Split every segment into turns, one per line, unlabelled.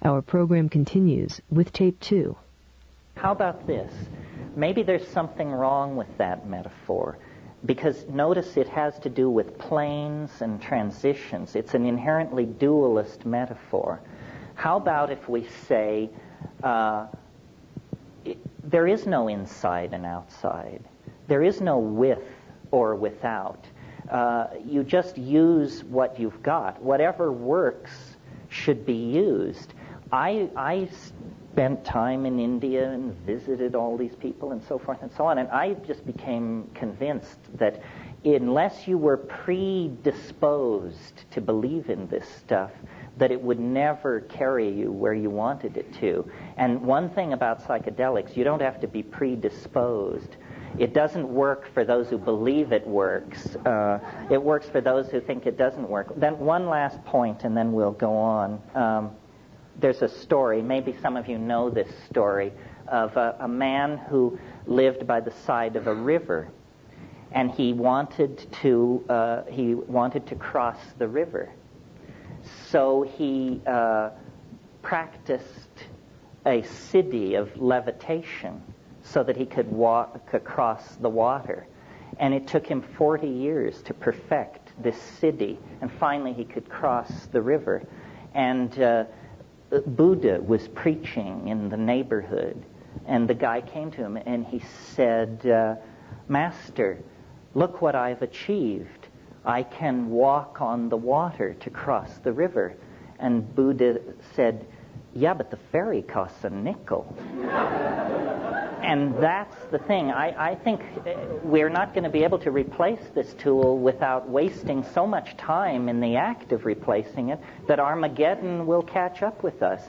Our program continues with tape 2.
How about this? Maybe there's something wrong with that metaphor, because notice it has to do with planes and transitions. It's an inherently dualist metaphor. How about if we say there is no inside and outside. There is no with or without. You just use what you've got. Whatever works should be used. I spent time in India and visited all these people and so forth and so on, and I just became convinced that unless you were predisposed to believe in this stuff, that it would never carry you where you wanted it to. And one thing about psychedelics, you don't have to be predisposed. It doesn't work for those who believe it works. It works for those who think it doesn't work. Then one last point, and then we'll go on. There's a story, maybe some of you know this story, of a man who lived by the side of a river, and he wanted to cross the river. So he practiced a siddhi of levitation so that he could walk across the water. And it took him 40 years to perfect this siddhi, and finally he could cross the river. And Buddha was preaching in the neighborhood, and the guy came to him and he said, Master, look what I've achieved. I can walk on the water to cross the river. And Buddha said, yeah, but the ferry costs a nickel. And that's the thing. I think we're not going to be able to replace this tool without wasting so much time in the act of replacing it that Armageddon will catch up with us.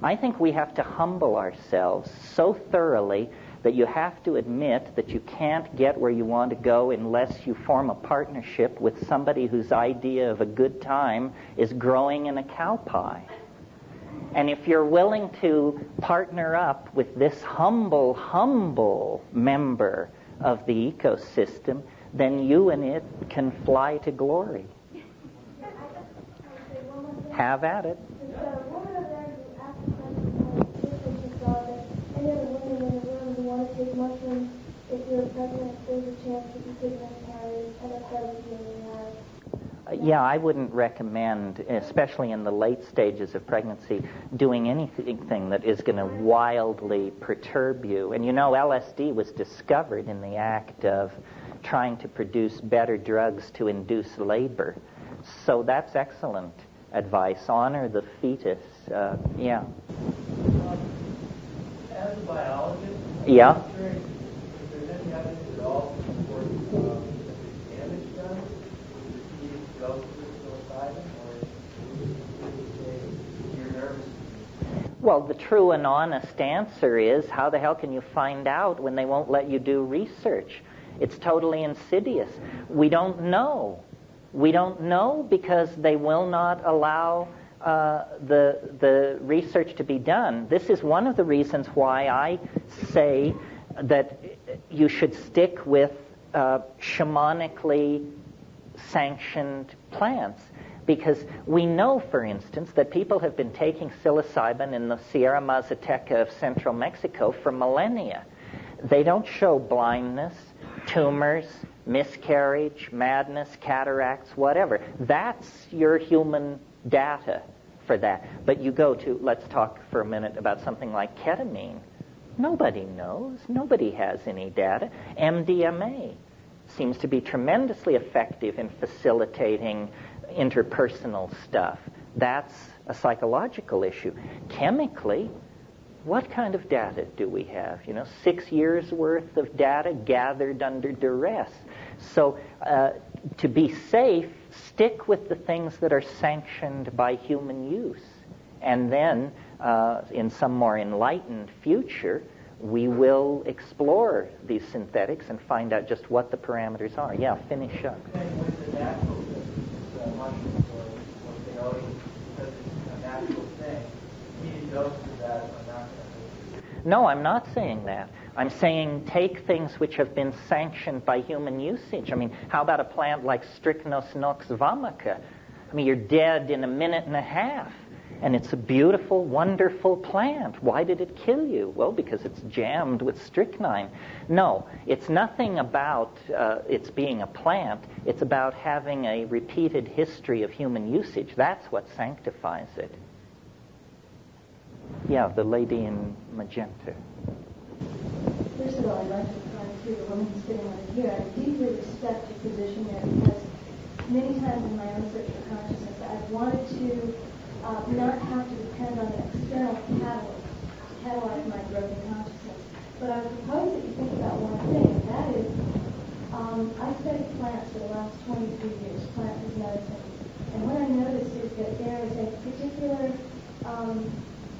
I think we have to humble ourselves so thoroughly that you have to admit that you can't get where you want to go unless you form a partnership with somebody whose idea of a good time is growing in a cow pie. And if you're willing to partner up with this humble member of the ecosystem, then you and it can fly to glory. Have at it.
If you're pregnant, there's a chance that you could miscarry, and if that would be really hard.
Yeah, I wouldn't recommend, especially in the late stages of pregnancy, doing anything that is going to wildly perturb you. And you know, LSD was discovered in the act of trying to produce better drugs to induce labor. So that's excellent advice. Honor the fetus. Yeah.
As a biologist,
yeah.
I'm wondering if there's any evidence at all to support damage done with repeated doses of psilocybin, or your nervous system?
Well, the true and honest answer is, how the hell can you find out when they won't let you do research? It's totally insidious. We don't know. We don't know because they will not allow the research to be done. This is one of the reasons why I say that you should stick with shamanically sanctioned plants, because we know, for instance, that people have been taking psilocybin in the Sierra Mazateca of central Mexico for millennia. They don't show blindness, tumors, miscarriage, madness, cataracts, whatever. That's your human data for that. But you go to, let's talk for a minute about something like ketamine. Nobody knows. Nobody has any data. MDMA seems to be tremendously effective in facilitating interpersonal stuff. That's a psychological issue. Chemically, what kind of data do we have? 6 years worth of data gathered under duress. So to be safe, stick with the things that are sanctioned by human use. And then, in some more enlightened future, we will explore these synthetics and find out just what the parameters are. Yeah, finish up.
With the natural systems, mushrooms or peyote, because it's a natural thing, repeated doses of that are not going to...
No, I'm not saying that. I'm saying take things which have been sanctioned by human usage. I mean, how about a plant like Strychnos nox vomica? I mean, you're dead in a minute and a half. and it's a beautiful, wonderful plant. Why did it kill you? Well, because it's jammed with strychnine. No, it's nothing about its being a plant. It's about having a repeated history of human usage. That's what sanctifies it. Yeah, the lady in magenta.
First of all, I'd like to respond to the woman who's sitting over here. I deeply respect your position there because many times in my own search for consciousness, I've wanted to not have to depend on an external catalyst to catalyze my growth in consciousness. But I would propose that you think about one thing, and that is, I studied plants for the last 23 years, plants as medicine. And what I noticed is that there is a particular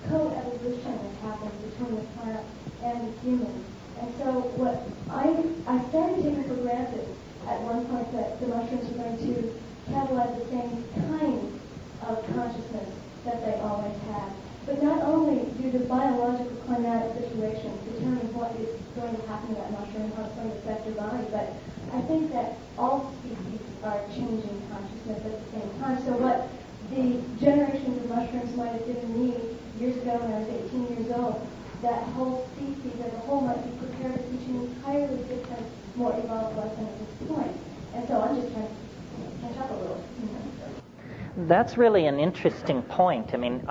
co-evolution that happens between the plant and the human. And so what I started taking for granted at one point that the mushrooms were going to catalyze the same kind of consciousness that they always had. But not only do the biological climatic situations determine what is going to happen to that mushroom, how it's going to affect your body, but I think that all species are changing consciousness at the same time. So what the generations of mushrooms might have given me years ago when I was 18 years old, that whole species as a whole might be prepared to teach an entirely different, more evolved lesson at this point. And so I'm just trying to catch up a little.
That's really an interesting point. I mean,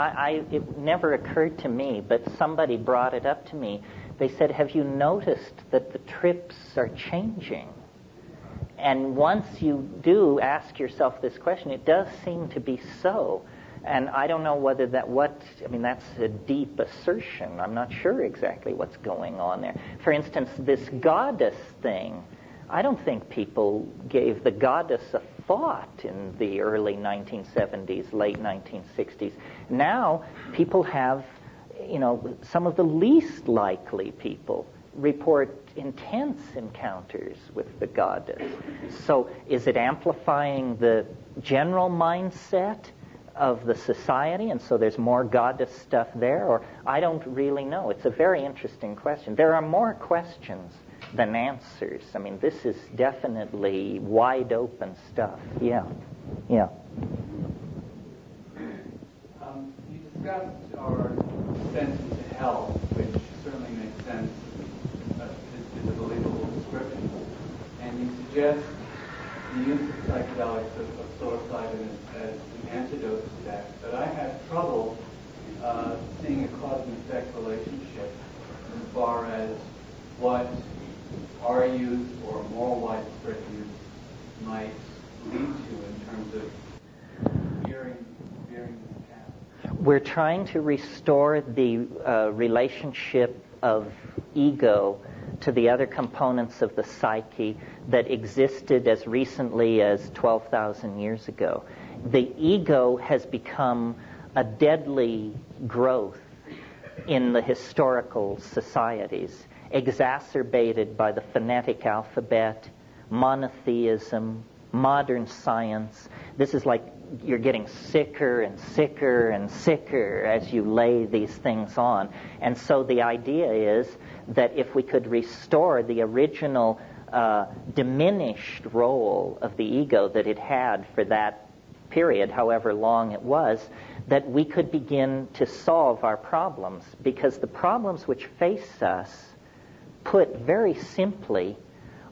it never occurred to me, but somebody brought it up to me. They said, have you noticed that the trips are changing? And once you do ask yourself this question, it does seem to be so. And I don't know whether that's a deep assertion. I'm not sure exactly what's going on there. For instance, this goddess thing, I don't think people gave the goddess a thought in the early 1970s, late 1960s. Now, people have, some of the least likely people report intense encounters with the goddess. So is it amplifying the general mindset of the society, and so there's more goddess stuff there? Or I don't really know. It's a very interesting question. There are more questions than answers. I mean, this is definitely wide open stuff. Yeah.
You discussed our descent into hell, which certainly makes sense. Is a believable description. And you suggest the use of psychedelics of psilocybin as an antidote to that. But I have trouble seeing a cause and effect relationship as far as what our use or more widespread use might lead to in terms of veering this path.
We're trying to restore the relationship of ego to the other components of the psyche that existed as recently as 12,000 years ago. The ego has become a deadly growth in the historical societies, exacerbated by the phonetic alphabet, monotheism, modern science. This is like you're getting sicker and sicker and sicker as you lay these things on. And so the idea is that if we could restore the original diminished role of the ego that it had for that period, however long it was, that we could begin to solve our problems. Because the problems which face us, put very simply,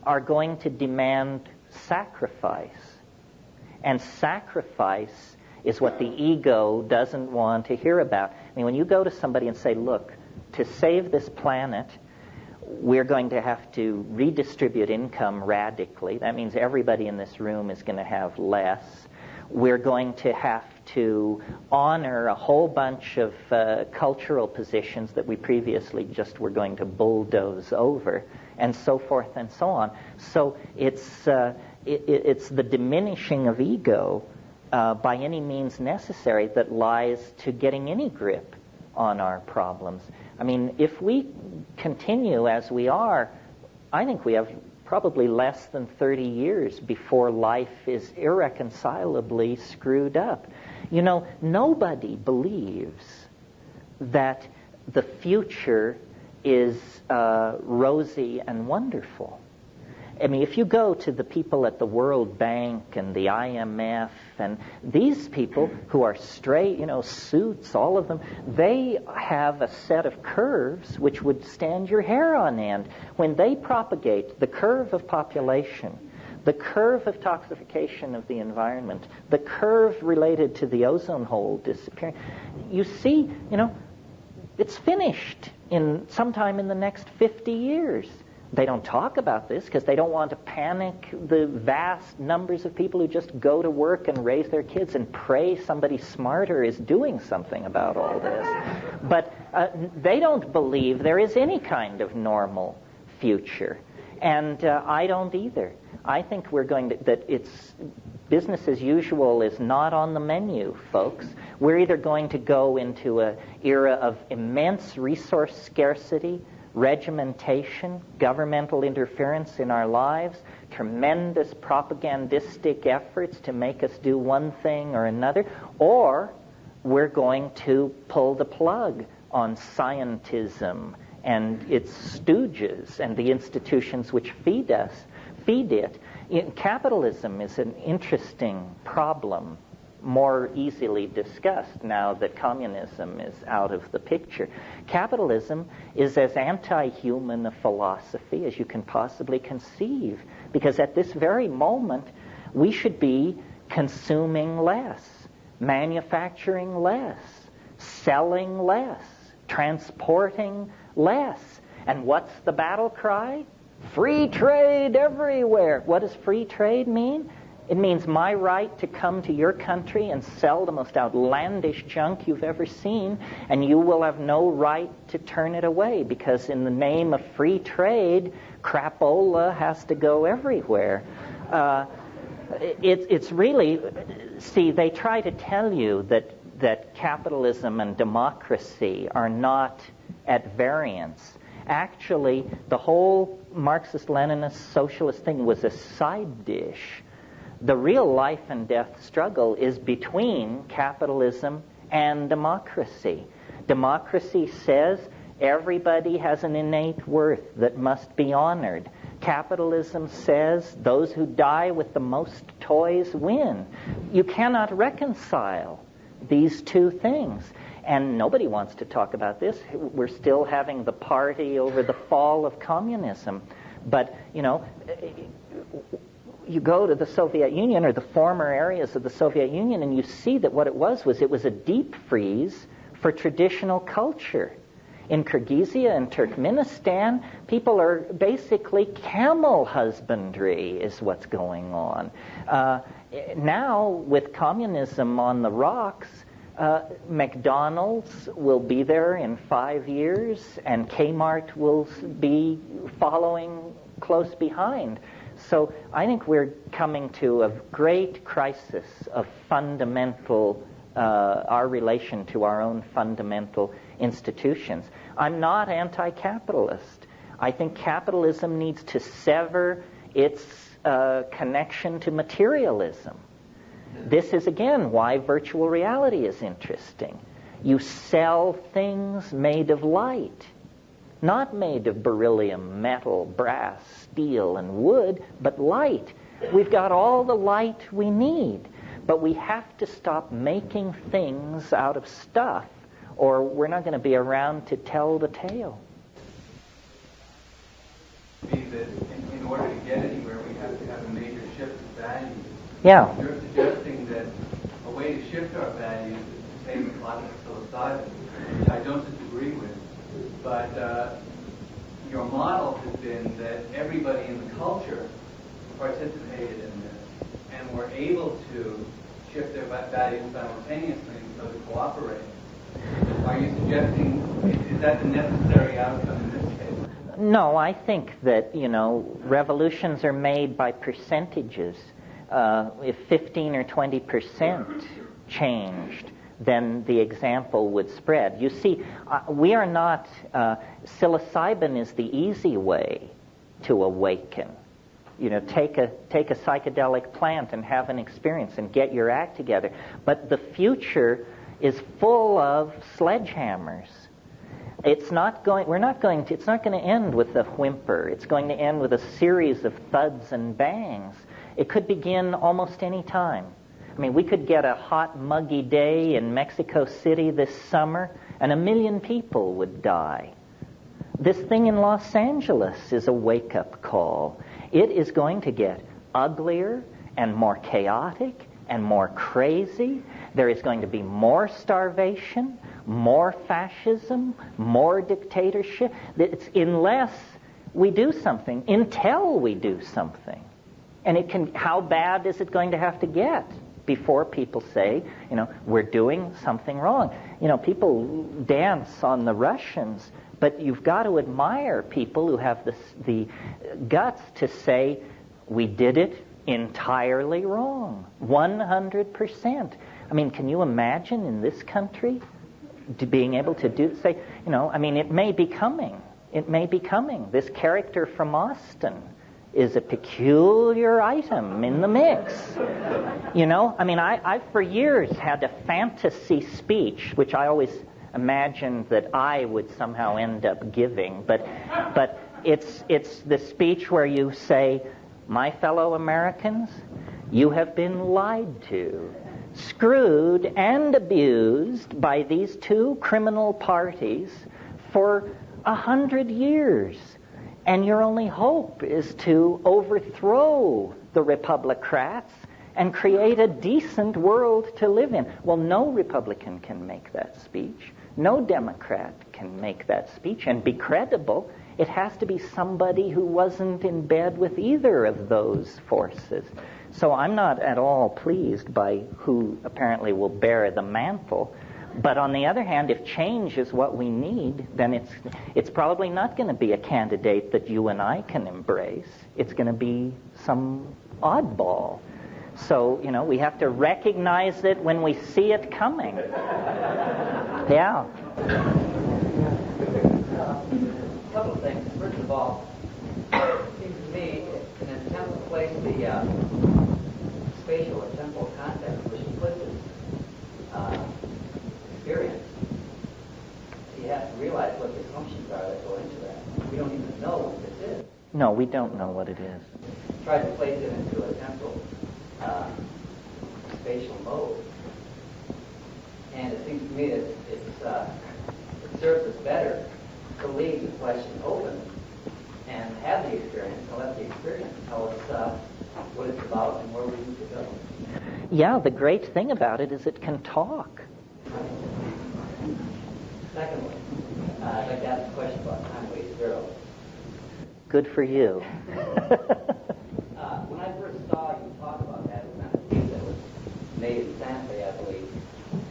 are going to demand sacrifice. And sacrifice is what the ego doesn't want to hear about. I mean, when you go to somebody and say, look, to save this planet, we're going to have to redistribute income radically. That means everybody in this room is going to have less. We're going to have to honor a whole bunch of cultural positions that we previously just were going to bulldoze over, and so forth and so on. So it's the diminishing of ego by any means necessary that lies to getting any grip on our problems. I mean, if we continue as we are, I think we have probably less than 30 years before life is irreconcilably screwed up. Nobody believes that the future is rosy and wonderful. I mean, if you go to the people at the World Bank and the IMF, and these people who are straight, suits, all of them, they have a set of curves which would stand your hair on end. When they propagate the curve of population, the curve of toxification of the environment, the curve related to the ozone hole disappearing, you see, it's finished sometime in the next 50 years. They don't talk about this because they don't want to panic the vast numbers of people who just go to work and raise their kids and pray somebody smarter is doing something about all this. But they don't believe there is any kind of normal future. And I don't either. I think that it's business as usual is not on the menu, folks. We're either going to go into an era of immense resource scarcity, regimentation, governmental interference in our lives, tremendous propagandistic efforts to make us do one thing or another, or we're going to pull the plug on scientism and its stooges and the institutions which feed it. Capitalism is an interesting problem, more easily discussed now that communism is out of the picture. Capitalism is as anti-human a philosophy as you can possibly conceive, because at this very moment we should be consuming less, manufacturing less, selling less, transporting less. And what's the battle cry? Free trade everywhere. What does free trade mean? It means my right to come to your country and sell the most outlandish junk you've ever seen, and you will have no right to turn it away, because in the name of free trade, crapola has to go everywhere. It's really, see, they try to tell you that capitalism and democracy are not at variance. Actually, the whole Marxist-Leninist socialist thing was a side dish. The real life and death struggle is between capitalism and democracy. Democracy says everybody has an innate worth that must be honored. Capitalism says those who die with the most toys win. You cannot reconcile these two things. And nobody wants to talk about this. We're still having the party over the fall of communism. But, you go to the Soviet Union or the former areas of the Soviet Union and you see that what it was a deep freeze for traditional culture. In Kyrgyzia and Turkmenistan, people are basically camel husbandry is what's going on. Now, with communism on the rocks, McDonald's will be there in 5 years, and Kmart will be following close behind. So I think we're coming to a great crisis of fundamental, our relation to our own fundamental institutions. I'm not anti-capitalist. I think capitalism needs to sever its connection to materialism. This is, again, why virtual reality is interesting. You sell things made of light, not made of beryllium, metal, brass, steel, and wood, but light. We've got all the light we need, but we have to stop making things out of stuff, or we're not going to be around to tell the tale.
That in order to get anywhere, we have to have a major shift of values.
Yeah.
You're suggesting that a way to shift our values is to take logic psilocybin, which I don't disagree with. But your model has been that everybody in the culture participated in this and were able to shift their values simultaneously and so to cooperate. Are you suggesting, is that the necessary outcome in this case?
No, I think that, revolutions are made by percentages. If 15 or 20% changed, then the example would spread. You see, we are not, psilocybin is the easy way to awaken. Take a psychedelic plant and have an experience and get your act together. But the future is full of sledgehammers. It's not going to end with a whimper. It's going to end with a series of thuds and bangs. It could begin almost any time. I mean, we could get a hot, muggy day in Mexico City this summer, and 1 million people would die. This thing in Los Angeles is a wake-up call. It is going to get uglier and more chaotic and more crazy. There is going to be more starvation, more fascism, more dictatorship. Unless we do something, until we do something. And how bad is it going to have to get before people say, we're doing something wrong? People dance on the Russians, but you've got to admire people who have the guts to say, we did it entirely wrong, 100%. I mean, can you imagine in this country being able to it may be coming. It may be coming. This character from Austin is a peculiar item in the mix. I've for years had a fantasy speech, which I always imagined that I would somehow end up giving, but it's the speech where you say, my fellow Americans, you have been lied to, screwed and abused by these two criminal parties for 100 years. And your only hope is to overthrow the Republicrats and create a decent world to live in. Well, no Republican can make that speech. No Democrat can make that speech and be credible. It has to be somebody who wasn't in bed with either of those forces. So I'm not at all pleased by who apparently will bear the mantle. But on the other hand, if change is what we need, then it's probably not going to be a candidate that you and I can embrace. It's going to be some oddball. So, we have to recognize it when we see it coming. Yeah.
A couple of things. First of all, it seems to me, in an attempt to place the spatial or temporal context which implicit experience, you have to realize what the assumptions are that go into that. We don't even know what this is.
No, we don't know what it is.
Try to place it into a temporal spatial mode. And it seems to me that it serves us better to leave the question open and have the experience and let the experience tell us what it's about and where we need to go.
Yeah, the great thing about it is it can talk.
Secondly, I'd like to ask a question about time wave zero.
Good for you.
When I first saw you talk about that, it was on a tape that was made in Santa Fe, I believe.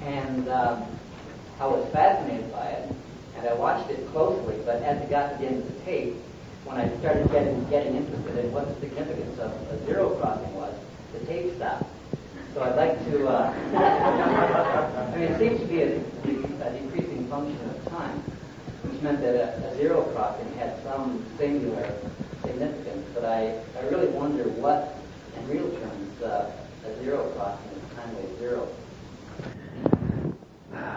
And I was fascinated by it, and I watched it closely, but as it got to the end of the tape, when I started getting interested in what the significance of a zero crossing was, the tape stopped. So I'd like to, it seems to be a decreasing function of time, which meant that a zero crossing had some singular significance, but I really wonder what, in real terms, a zero crossing is time wave zero.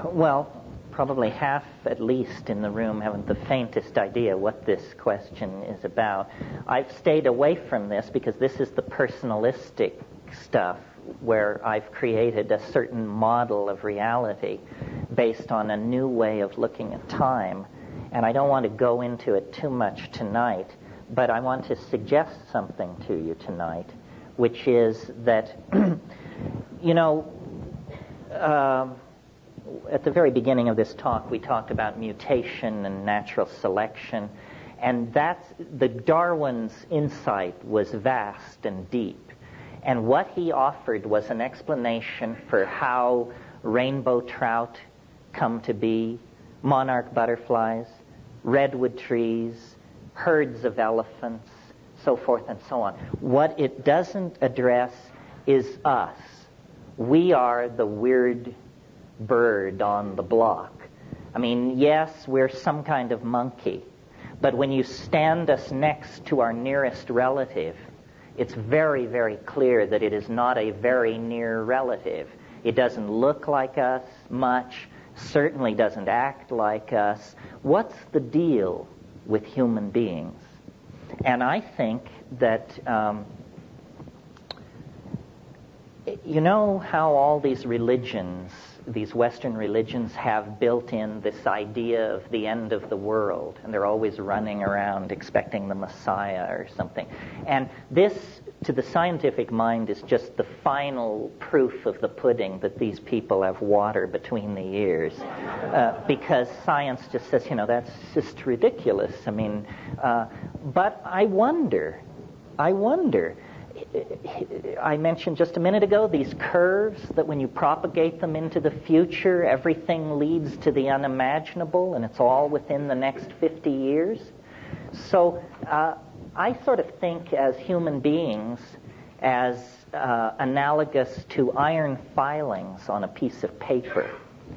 Well, probably half, at least, in the room haven't the faintest idea what this question is about. I've stayed away from this because this is the personalistic stuff where I've created a certain model of reality based on a new way of looking at time. And I don't want to go into it too much tonight, but I want to suggest something to you tonight, which is that, at the very beginning of this talk, we talked about mutation and natural selection, and the Darwin's insight was vast and deep. And what he offered was an explanation for how rainbow trout come to be, monarch butterflies, redwood trees, herds of elephants, so forth and so on. What it doesn't address is us. We are the weird bird on the block. I mean, yes, we're some kind of monkey, but when you stand us next to our nearest relative, it's very, very clear that it is not a very near relative. It doesn't look like us much, certainly doesn't act like us. What's the deal with human beings? And I think that, you know how all these religions, these Western religions, have built in this idea of the end of the world, and they're always running around expecting the Messiah or something. And this, to the scientific mind, is just the final proof of the pudding that these people have water between the ears. Because science just says, you know, that's just ridiculous. I mean, but I wonder, I mentioned just a minute ago these curves that when you propagate them into the future, everything leads to the unimaginable, and it's all within the next 50 years. So I sort of think as human beings as analogous to iron filings on a piece of paper.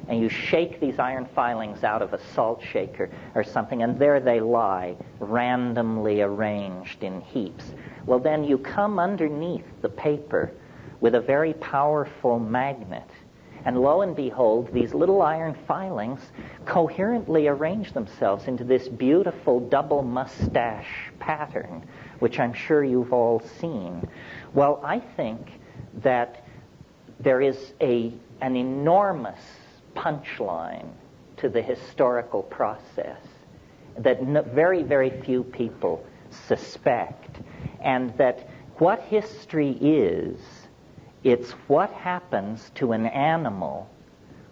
And you shake these iron filings out of a salt shaker or something, and there they lie, randomly arranged in heaps. Well, then you come underneath the paper with a very powerful magnet, and lo and behold, these little iron filings coherently arrange themselves into this beautiful double mustache pattern, which I'm sure you've all seen. Well, I think that there is an enormous punchline to the historical process that very, very few people suspect, and that what history is, it's what happens to an animal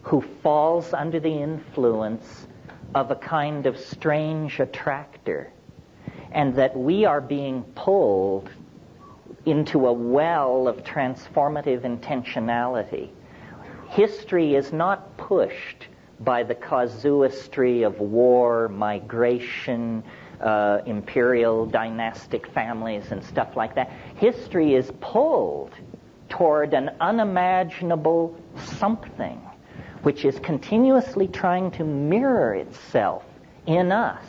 who falls under the influence of a kind of strange attractor, and that we are being pulled into a well of transformative intentionality. History is not pushed by the casuistry of war, migration, imperial dynastic families and stuff like that. History is pulled toward an unimaginable something which is continuously trying to mirror itself in us.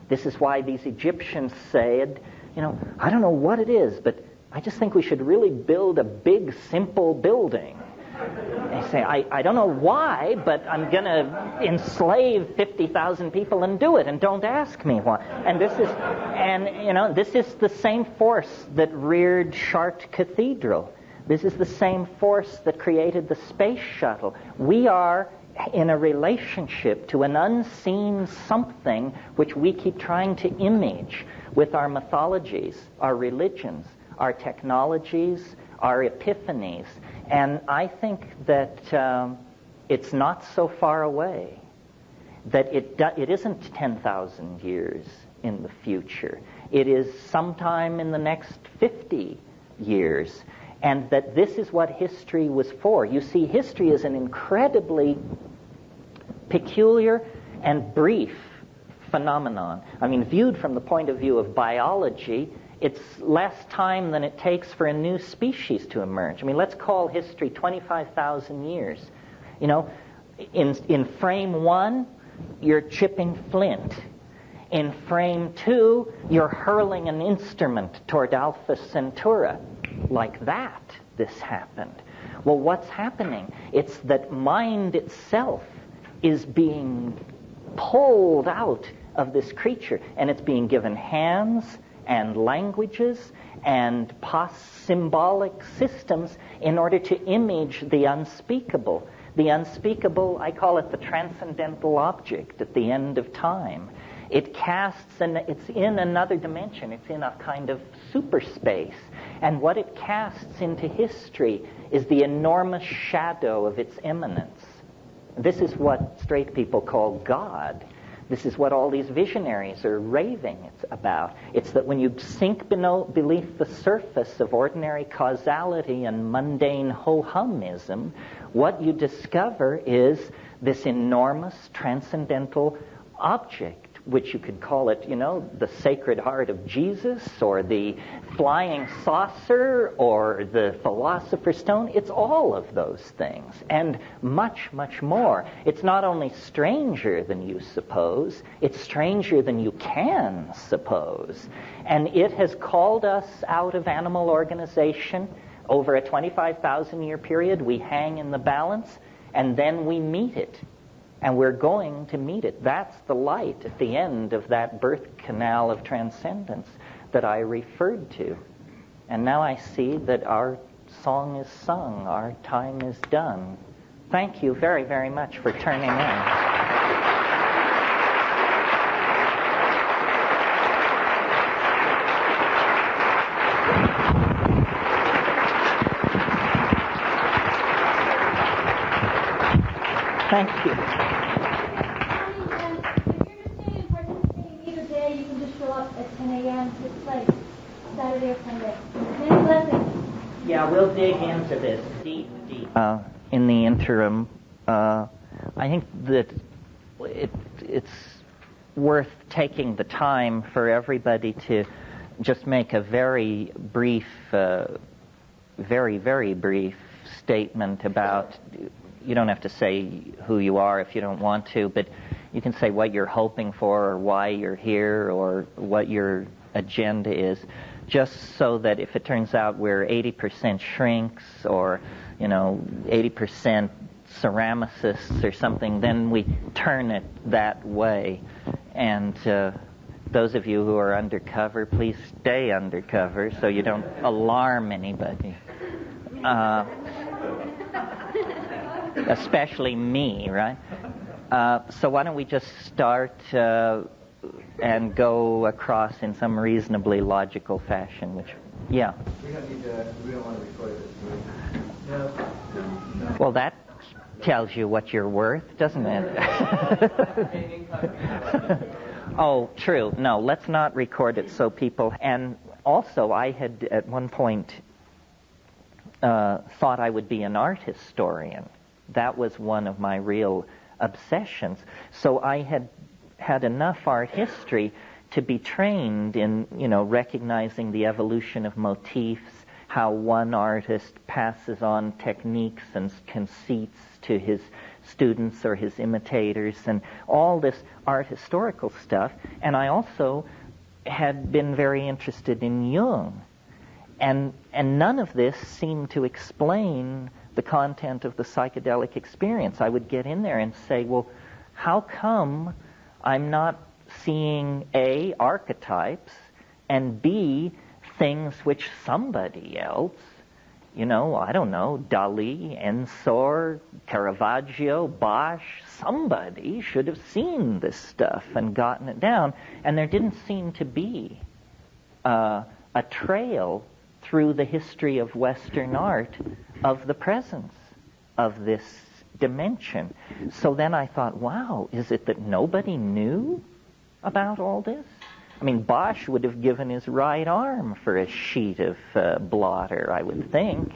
This is why these Egyptians said, you know, I don't know what it is, but I just think we should really build a big, simple building. They say, I don't know why, but I'm going to enslave 50,000 people and do it, and don't ask me why. And this is the same force that reared Chartres Cathedral. This is the same force that created the space shuttle. We are in a relationship to an unseen something which we keep trying to image with our mythologies, our religions, our technologies, our epiphanies. And I think that it's not so far away, that it isn't 10,000 years in the future. It is sometime in the next 50 years, and that this is what history was for. You see, history is an incredibly peculiar and brief phenomenon. I mean, viewed from the point of view of biology, it's less time than it takes for a new species to emerge. I mean, let's call history 25,000 years. You know, in frame 1, you're chipping flint. In frame 2, you're hurling an instrument toward Alpha Centauri. Like that, this happened. Well, what's happening? It's that mind itself is being pulled out of this creature, and it's being given hands and languages and symbolic systems in order to image the unspeakable. The unspeakable, I call it the transcendental object at the end of time. It casts, and it's in another dimension. It's in a kind of super space. And what it casts into history is the enormous shadow of its immanence. This is what straight people call God. This is what all these visionaries are raving about. It's that when you sink beneath the surface of ordinary causality and mundane ho-humism, what you discover is this enormous transcendental object, which you could call it, you know, the Sacred Heart of Jesus, or the flying saucer, or the Philosopher's Stone. It's all of those things, and much, much more. It's not only stranger than you suppose, it's stranger than you can suppose. And it has called us out of animal organization. Over a 25,000-year period, we hang in the balance, and then we meet it. And we're going to meet it. That's the light at the end of that birth canal of transcendence that I referred to. And now I see that our song is sung, our time is done. Thank you very, very much for turning in. Thank you.
If you're interested in participating either day, you can just show up at 10 a.m. to this place, Saturday or Sunday. Many blessings.
Yeah, we'll dig into this deep. In the interim, I think that it's worth taking the time for everybody to just make a very brief, very, very brief statement about. You don't have to say who you are if you don't want to, but you can say what you're hoping for or why you're here or what your agenda is, just so that if it turns out we're 80% shrinks or, 80% ceramicists or something, then we turn it that way. And those of you who are undercover, please stay undercover so you don't alarm anybody. Especially me, right? So why don't we just start and go across in some reasonably logical fashion, which, yeah.
We don't want to record this. No.
Well, that tells you what you're worth, doesn't it? Oh, true. No, let's not record it so people... And also, I had at one point thought I would be an art historian. That was one of my real obsessions. So I had enough art history to be trained in, recognizing the evolution of motifs, how one artist passes on techniques and conceits to his students or his imitators, and all this art historical stuff. And I also had been very interested in Jung. And none of this seemed to explain the content of the psychedelic experience. I would get in there and say, well, how come I'm not seeing A, archetypes, and B, things which somebody else, I don't know, Dali, Ensor, Caravaggio, Bosch, somebody should have seen this stuff and gotten it down. And there didn't seem to be a trail through the history of Western art of the presence of this dimension. So then I thought, wow, is it that nobody knew about all this? I mean, Bosch would have given his right arm for a sheet of blotter, I would think.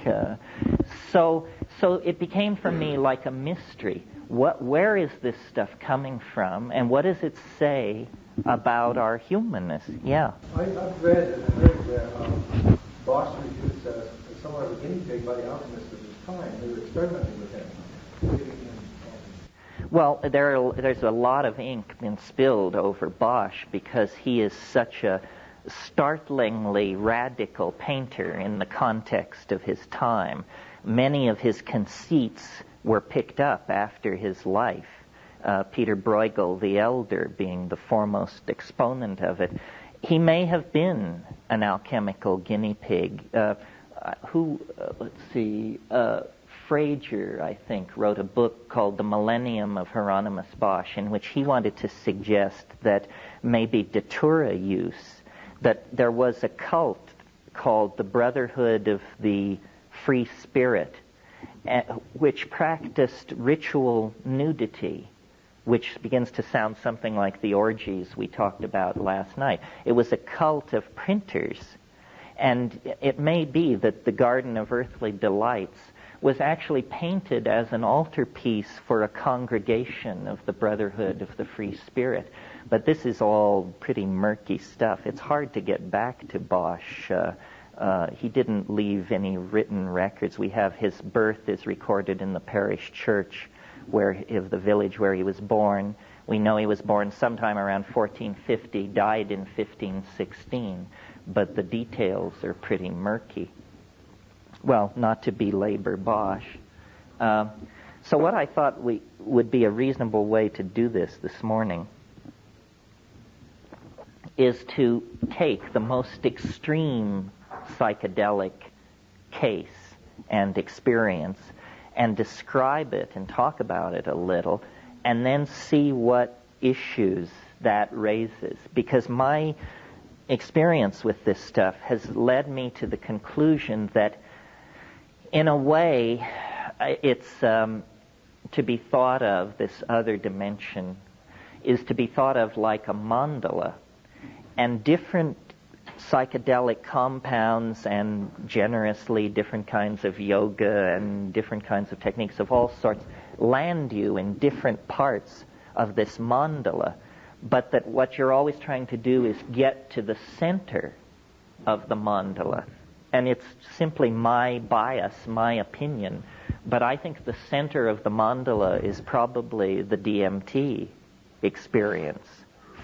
So it became for me like a mystery. Where is this stuff coming from, and what does it say about our humanness? Yeah.
I've read and heard where Bosch was used as somewhat of a guinea pig by the alchemists of his time. They were experimenting with him.
Well, there's a lot of ink been spilled over Bosch because he is such a startlingly radical painter in the context of his time. Many of his conceits were picked up after his life, Peter Bruegel the Elder being the foremost exponent of it. He may have been an alchemical guinea pig. Frager, I think, wrote a book called The Millennium of Hieronymus Bosch, in which he wanted to suggest that maybe datura use, that there was a cult called the Brotherhood of the Free Spirit, which practiced ritual nudity, which begins to sound something like the orgies we talked about last night. It was a cult of printers, and it may be that the Garden of Earthly Delights was actually painted as an altarpiece for a congregation of the Brotherhood of the Free Spirit. But this is all pretty murky stuff. It's hard to get back to Bosch. He didn't leave any written records. We have his birth is recorded in the parish church of the village where he was born. We know he was born sometime around 1450, died in 1516, but the details are pretty murky. Well, not to belabor Bosch. So what I thought we would be a reasonable way to do this morning is to take the most extreme psychedelic case and experience and describe it and talk about it a little, and then see what issues that raises. Because my experience with this stuff has led me to the conclusion that, in a way, it's to be thought of, this other dimension, is to be thought of like a mandala, and different psychedelic compounds and generously different kinds of yoga and different kinds of techniques of all sorts land you in different parts of this mandala, but that what you're always trying to do is get to the center of the mandala. And it's simply my bias, my opinion, but I think the center of the mandala is probably the DMT experience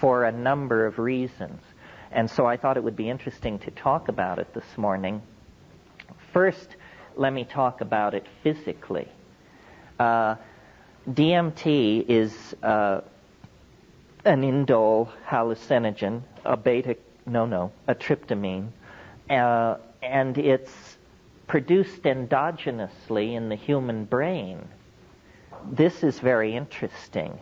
for a number of reasons. And so I thought it would be interesting to talk about it this morning. First, let me talk about it physically. DMT is an indole hallucinogen, a tryptamine, and it's produced endogenously in the human brain. This is very interesting.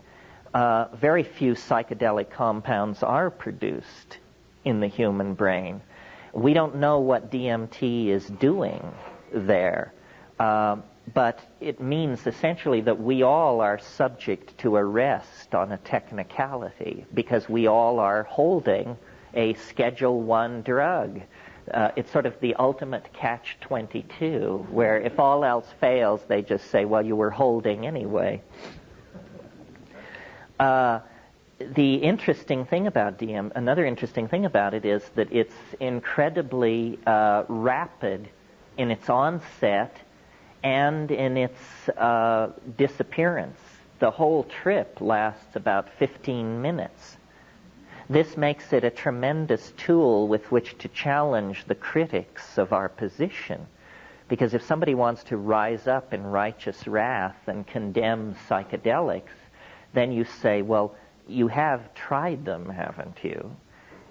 Very few psychedelic compounds are produced in the human brain. We don't know what DMT is doing there, but it means essentially that we all are subject to arrest on a technicality because we all are holding a Schedule 1 drug. It's sort of the ultimate catch-22, where if all else fails, they just say, well, you were holding anyway. The interesting thing about another interesting thing about it is that it's incredibly rapid in its onset and in its disappearance. The whole trip lasts about 15 minutes. This makes it a tremendous tool with which to challenge the critics of our position. Because if somebody wants to rise up in righteous wrath and condemn psychedelics, then you say, well, you have tried them, haven't you?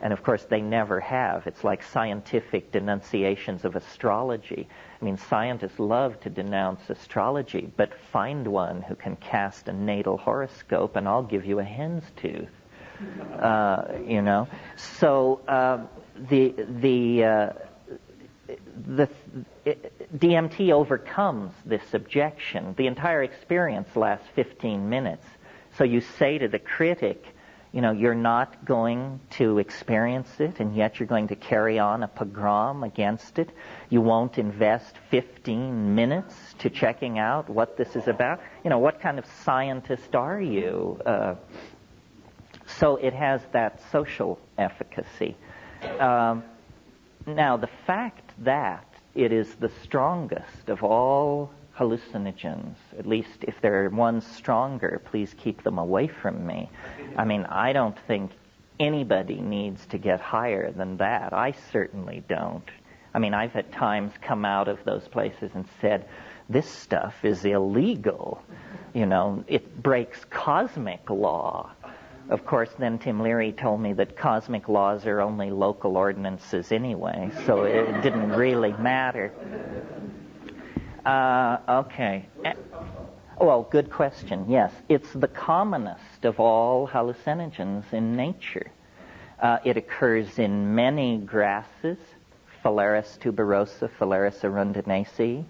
And of course, they never have. It's like scientific denunciations of astrology. I mean, scientists love to denounce astrology, but find one who can cast a natal horoscope and I'll give you a hen's tooth. So DMT overcomes this objection. The entire experience lasts 15 minutes. So you say to the critic, you're not going to experience it, and yet you're going to carry on a pogrom against it. You won't invest 15 minutes to checking out what this is about. What kind of scientist are you? So it has that social efficacy. Now, the fact that it is the strongest of all hallucinogens, at least if there are ones stronger, please keep them away from me. I mean, I don't think anybody needs to get higher than that. I certainly don't. I mean, I've at times come out of those places and said, this stuff is illegal. It breaks cosmic law. Of course, then Tim Leary told me that cosmic laws are only local ordinances anyway, so it didn't really matter. Okay. Well, good question. Yes, it's the commonest of all hallucinogens in nature. It occurs in many grasses, Phalaris tuberosa, Phalaris arundinacea.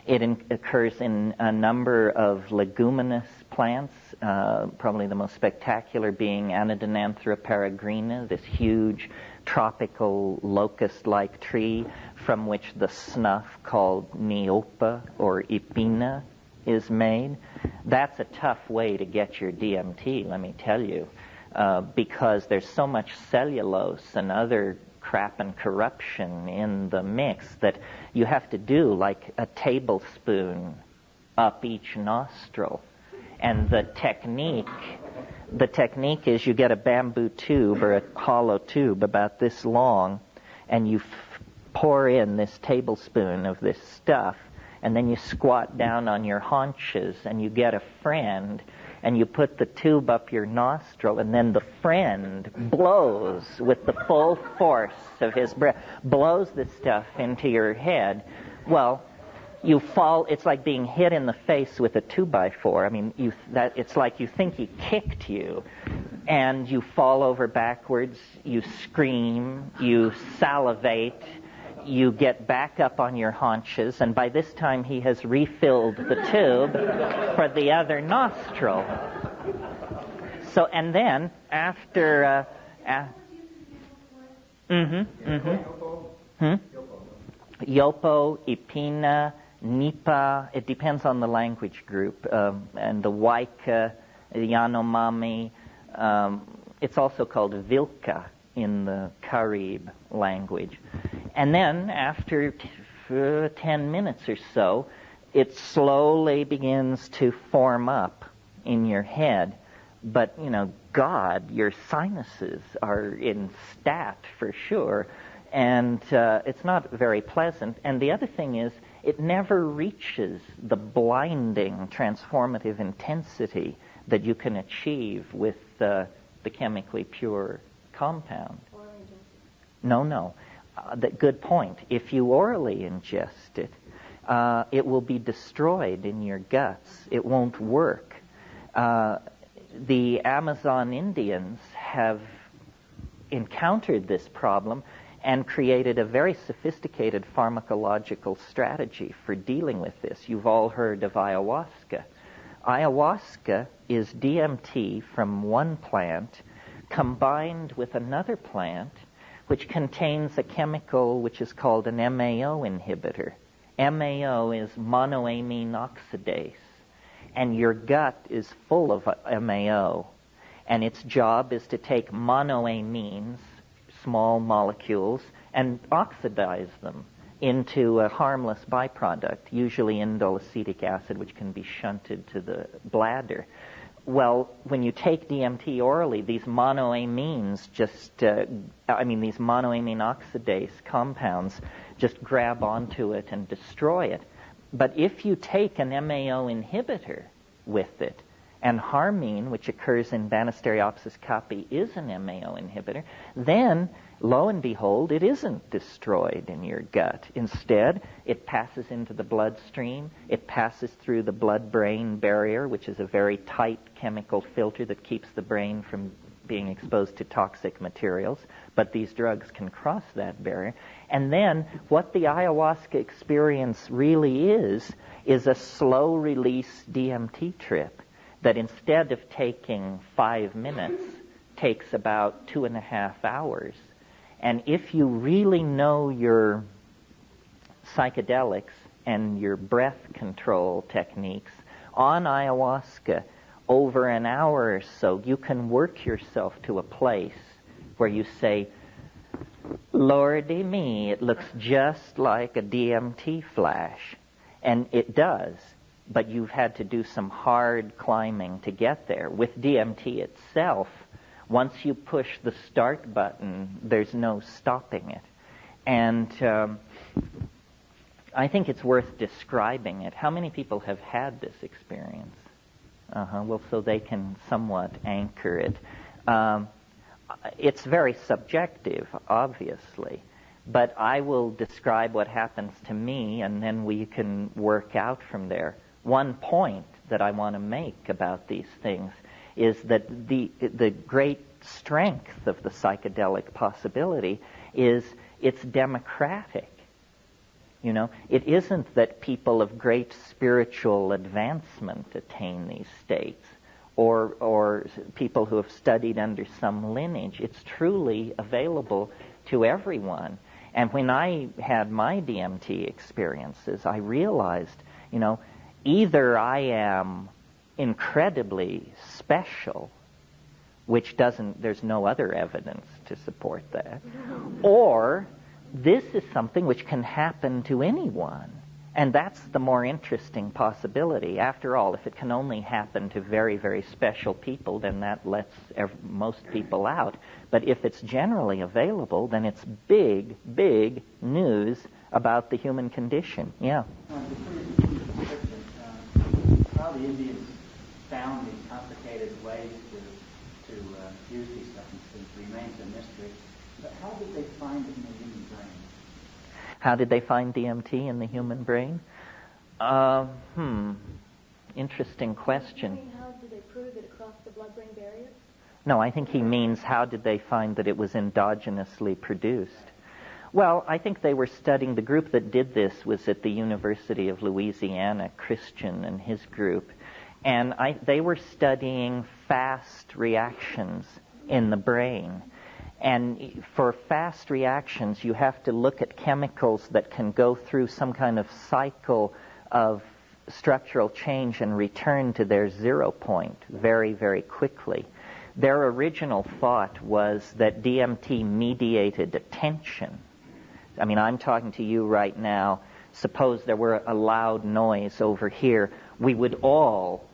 It occurs in a number of leguminous plants, probably the most spectacular being Anodonanthera peregrina, this huge tropical locust-like tree from which the snuff called Neopa or Ipina is made. That's a tough way to get your DMT, let me tell you, because there's so much cellulose and other crap and corruption in the mix that you have to do like a tablespoon up each nostril. And the technique is you get a bamboo tube or a hollow tube about this long, and you pour in this tablespoon of this stuff, and then you squat down on your haunches and you get a friend and you put the tube up your nostril, and then the friend blows with the full force of his breath, blows this stuff into your head. Well, you fall. It's like being hit in the face with a 2x4. I mean, it's like you think he kicked you, and you fall over backwards. You scream. You salivate. You get back up on your haunches, and by this time he has refilled the tube for the other nostril. So, and then after, Yopo, Ipina, Nipa, it depends on the language group, and the Waika, Yanomami, it's also called Vilka in the Carib language. And then after 10 minutes or so, it slowly begins to form up in your head. But, God, your sinuses are in stat for sure, and it's not very pleasant. And the other thing is, it never reaches the blinding, transformative intensity that you can achieve with the chemically pure compound. No. Good point. If you orally ingest it, it will be destroyed in your guts. It won't work. The Amazon Indians have encountered this problem and created a very sophisticated pharmacological strategy for dealing with this. You've all heard of ayahuasca. Ayahuasca is DMT from one plant combined with another plant which contains a chemical which is called an MAO inhibitor. MAO is monoamine oxidase. And your gut is full of MAO. And its job is to take monoamines, small molecules, and oxidize them into a harmless byproduct, usually indole acetic acid, which can be shunted to the bladder. Well, when you take DMT orally, these monoamines these monoamine oxidase compounds just grab onto it and destroy it. But if you take an MAO inhibitor with it, and harmine, which occurs in Banisteriopsis caapi, is an MAO inhibitor, then, lo and behold, it isn't destroyed in your gut. Instead, it passes into the bloodstream. It passes through the blood-brain barrier, which is a very tight chemical filter that keeps the brain from being exposed to toxic materials. But these drugs can cross that barrier. And then, what the ayahuasca experience really is a slow-release DMT trip that instead of taking 5 minutes, takes about 2.5 hours. And if you really know your psychedelics and your breath control techniques on ayahuasca, over an hour or so, you can work yourself to a place where you say, Lordy me, it looks just like a DMT flash. And it does. But you've had to do some hard climbing to get there. With DMT itself, once you push the start button, there's no stopping it. And I think it's worth describing it. How many people have had this experience? Well, so they can somewhat anchor it. It's very subjective, obviously. But I will describe what happens to me, and then we can work out from there. One point that I want to make about these things is that the great strength of the psychedelic possibility is it's democratic. It isn't that people of great spiritual advancement attain these states, or people who have studied under some lineage. It's truly available to everyone. And when I had my DMT experiences, I realized, either I am incredibly special, which there's no other evidence to support that, or this is something which can happen to anyone. And that's the more interesting possibility. After all, if it can only happen to very, very special people, then that lets most people out. But if it's generally available, then it's big, big news about the human condition. Yeah.
How the Indians
found these complicated ways to use these substances remains a mystery. But how did they find it in the human brain?
How did they find DMT in the human brain? Interesting question.
You mean how did they prove it across the blood-brain barrier?
No, I think he means how did they find that it was endogenously produced? Well, I think they were studying, the group that did this was at the University of Louisiana, Christian and his group, and they were studying fast reactions in the brain. And for fast reactions, you have to look at chemicals that can go through some kind of cycle of structural change and return to their 0 point very, very quickly. Their original thought was that DMT mediated attention. I mean, I'm talking to you right now. Suppose there were a loud noise over here. We would all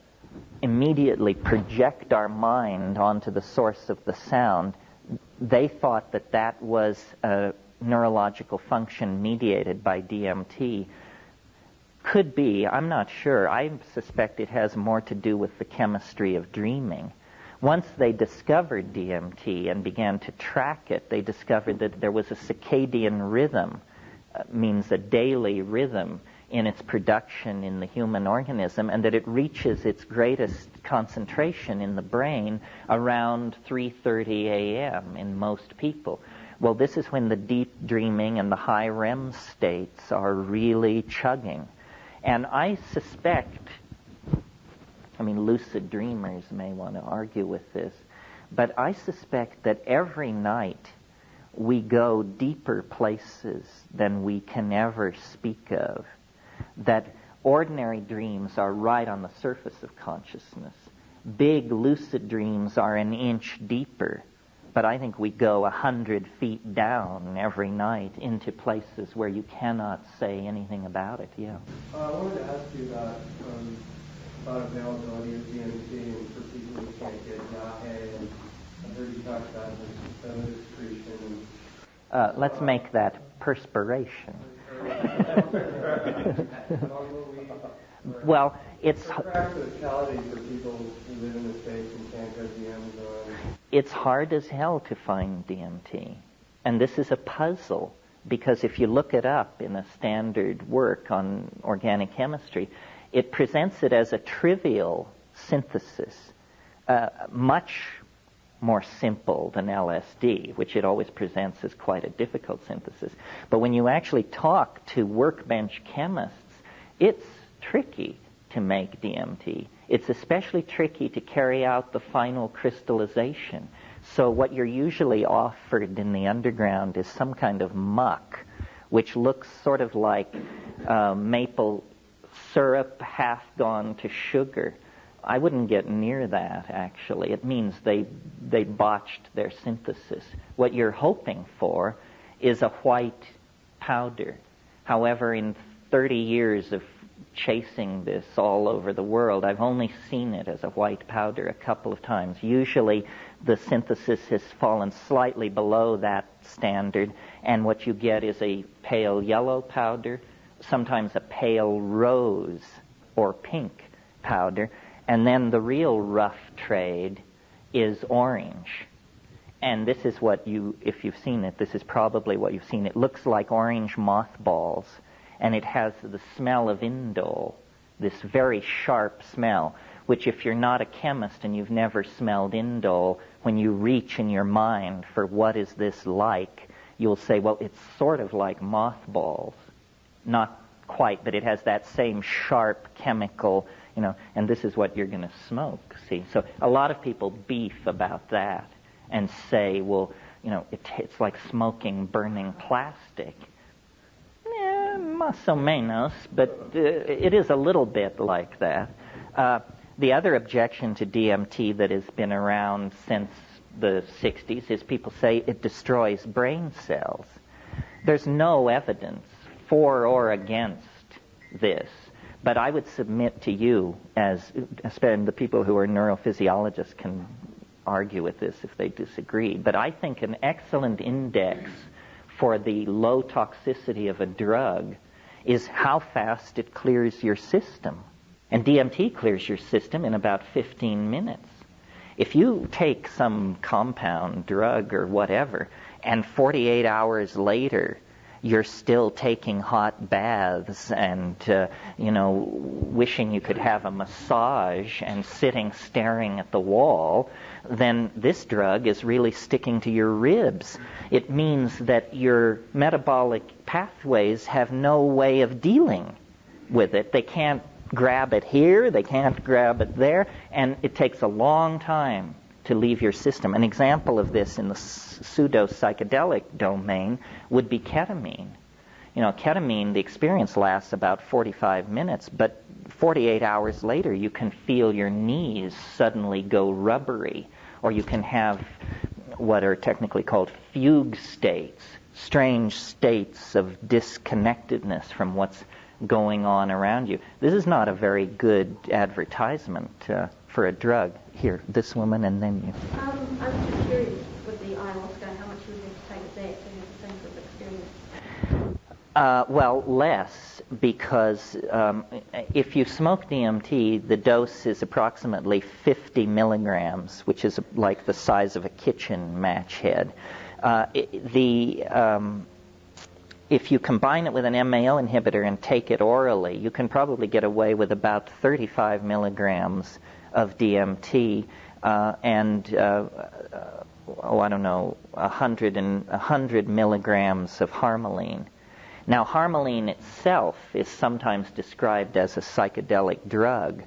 immediately project our mind onto the source of the sound. They thought that that was a neurological function mediated by DMT. Could be, I'm not sure. I suspect it has more to do with the chemistry of dreaming. Once they discovered DMT and began to track it, they discovered that there was a circadian rhythm, means a daily rhythm in its production in the human organism, and that it reaches its greatest concentration in the brain around 3:30 a.m. in most people. Well, this is when the deep dreaming and the high REM states are really chugging. And I suspect, lucid dreamers may want to argue with this, but I suspect that every night we go deeper places than we can ever speak of. That ordinary dreams are right on the surface of consciousness. Big lucid dreams are an inch deeper, but I think we go 100 feet down every night into places where you cannot say anything about it. Yeah.
I wanted to ask you about availability of DMT and for people who can't get yahe, and I heard you talk about the excretion.
Let's make that perspiration. Well, it's
practicality for people who live in the States and can't go to the Amazon.
It's hard as hell to find DMT. And this is a puzzle, because if you look it up in a standard work on organic chemistry, it presents it as a trivial synthesis, much more simple than LSD, which it always presents as quite a difficult synthesis. But when you actually talk to workbench chemists, it's tricky to make DMT. It's especially tricky to carry out the final crystallization. So what you're usually offered in the underground is some kind of muck, which looks sort of like maple syrup half gone to sugar. I wouldn't get near that, actually. It means they botched their synthesis. What you're hoping for is a white powder. However, in 30 years of chasing this all over the world, I've only seen it as a white powder a couple of times. Usually the synthesis has fallen slightly below that standard, and what you get is a pale yellow powder, sometimes a pale rose or pink powder, and then the real rough trade is orange. And this is what if you've seen it, this is probably what you've seen. It looks like orange mothballs, and it has the smell of indole, this very sharp smell, which if you're not a chemist and you've never smelled indole, when you reach in your mind for what is this like, you'll say, well, it's sort of like mothballs. Not quite, but it has that same sharp chemical, and this is what you're going to smoke, see. So a lot of people beef about that and say, well, it's like smoking burning plastic. Más o menos, but it is a little bit like that. The other objection to DMT that has been around since the 60s is people say it destroys brain cells. There's no evidence for or against this, but I would submit to you, especially the people who are neurophysiologists can argue with this if they disagree, but I think an excellent index for the low toxicity of a drug is how fast it clears your system. And DMT clears your system in about 15 minutes. If you take some compound, drug, or whatever, and 48 hours later you're still taking hot baths and, wishing you could have a massage and sitting staring at the wall, then this drug is really sticking to your ribs. It means that your metabolic pathways have no way of dealing with it. They can't grab it here, they can't grab it there, and it takes a long time to leave your system. An example of this in the pseudo-psychedelic domain would be ketamine. Ketamine, the experience lasts about 45 minutes, but 48 hours later you can feel your knees suddenly go rubbery, or you can have what are technically called fugue states, strange states of disconnectedness from what's going on around you. This is not a very good advertisement for a drug. Here, this woman, and then you.
I was just curious with the ayahuasca, how much you would take a day to have the same sort of experience?
Well, less, because if you smoke DMT, the dose is approximately 50 milligrams, which is like the size of a kitchen match head. If you combine it with an MAO inhibitor and take it orally, you can probably get away with about 35 milligrams of DMT and 100 milligrams of harmaline. Now, harmaline itself is sometimes described as a psychedelic drug.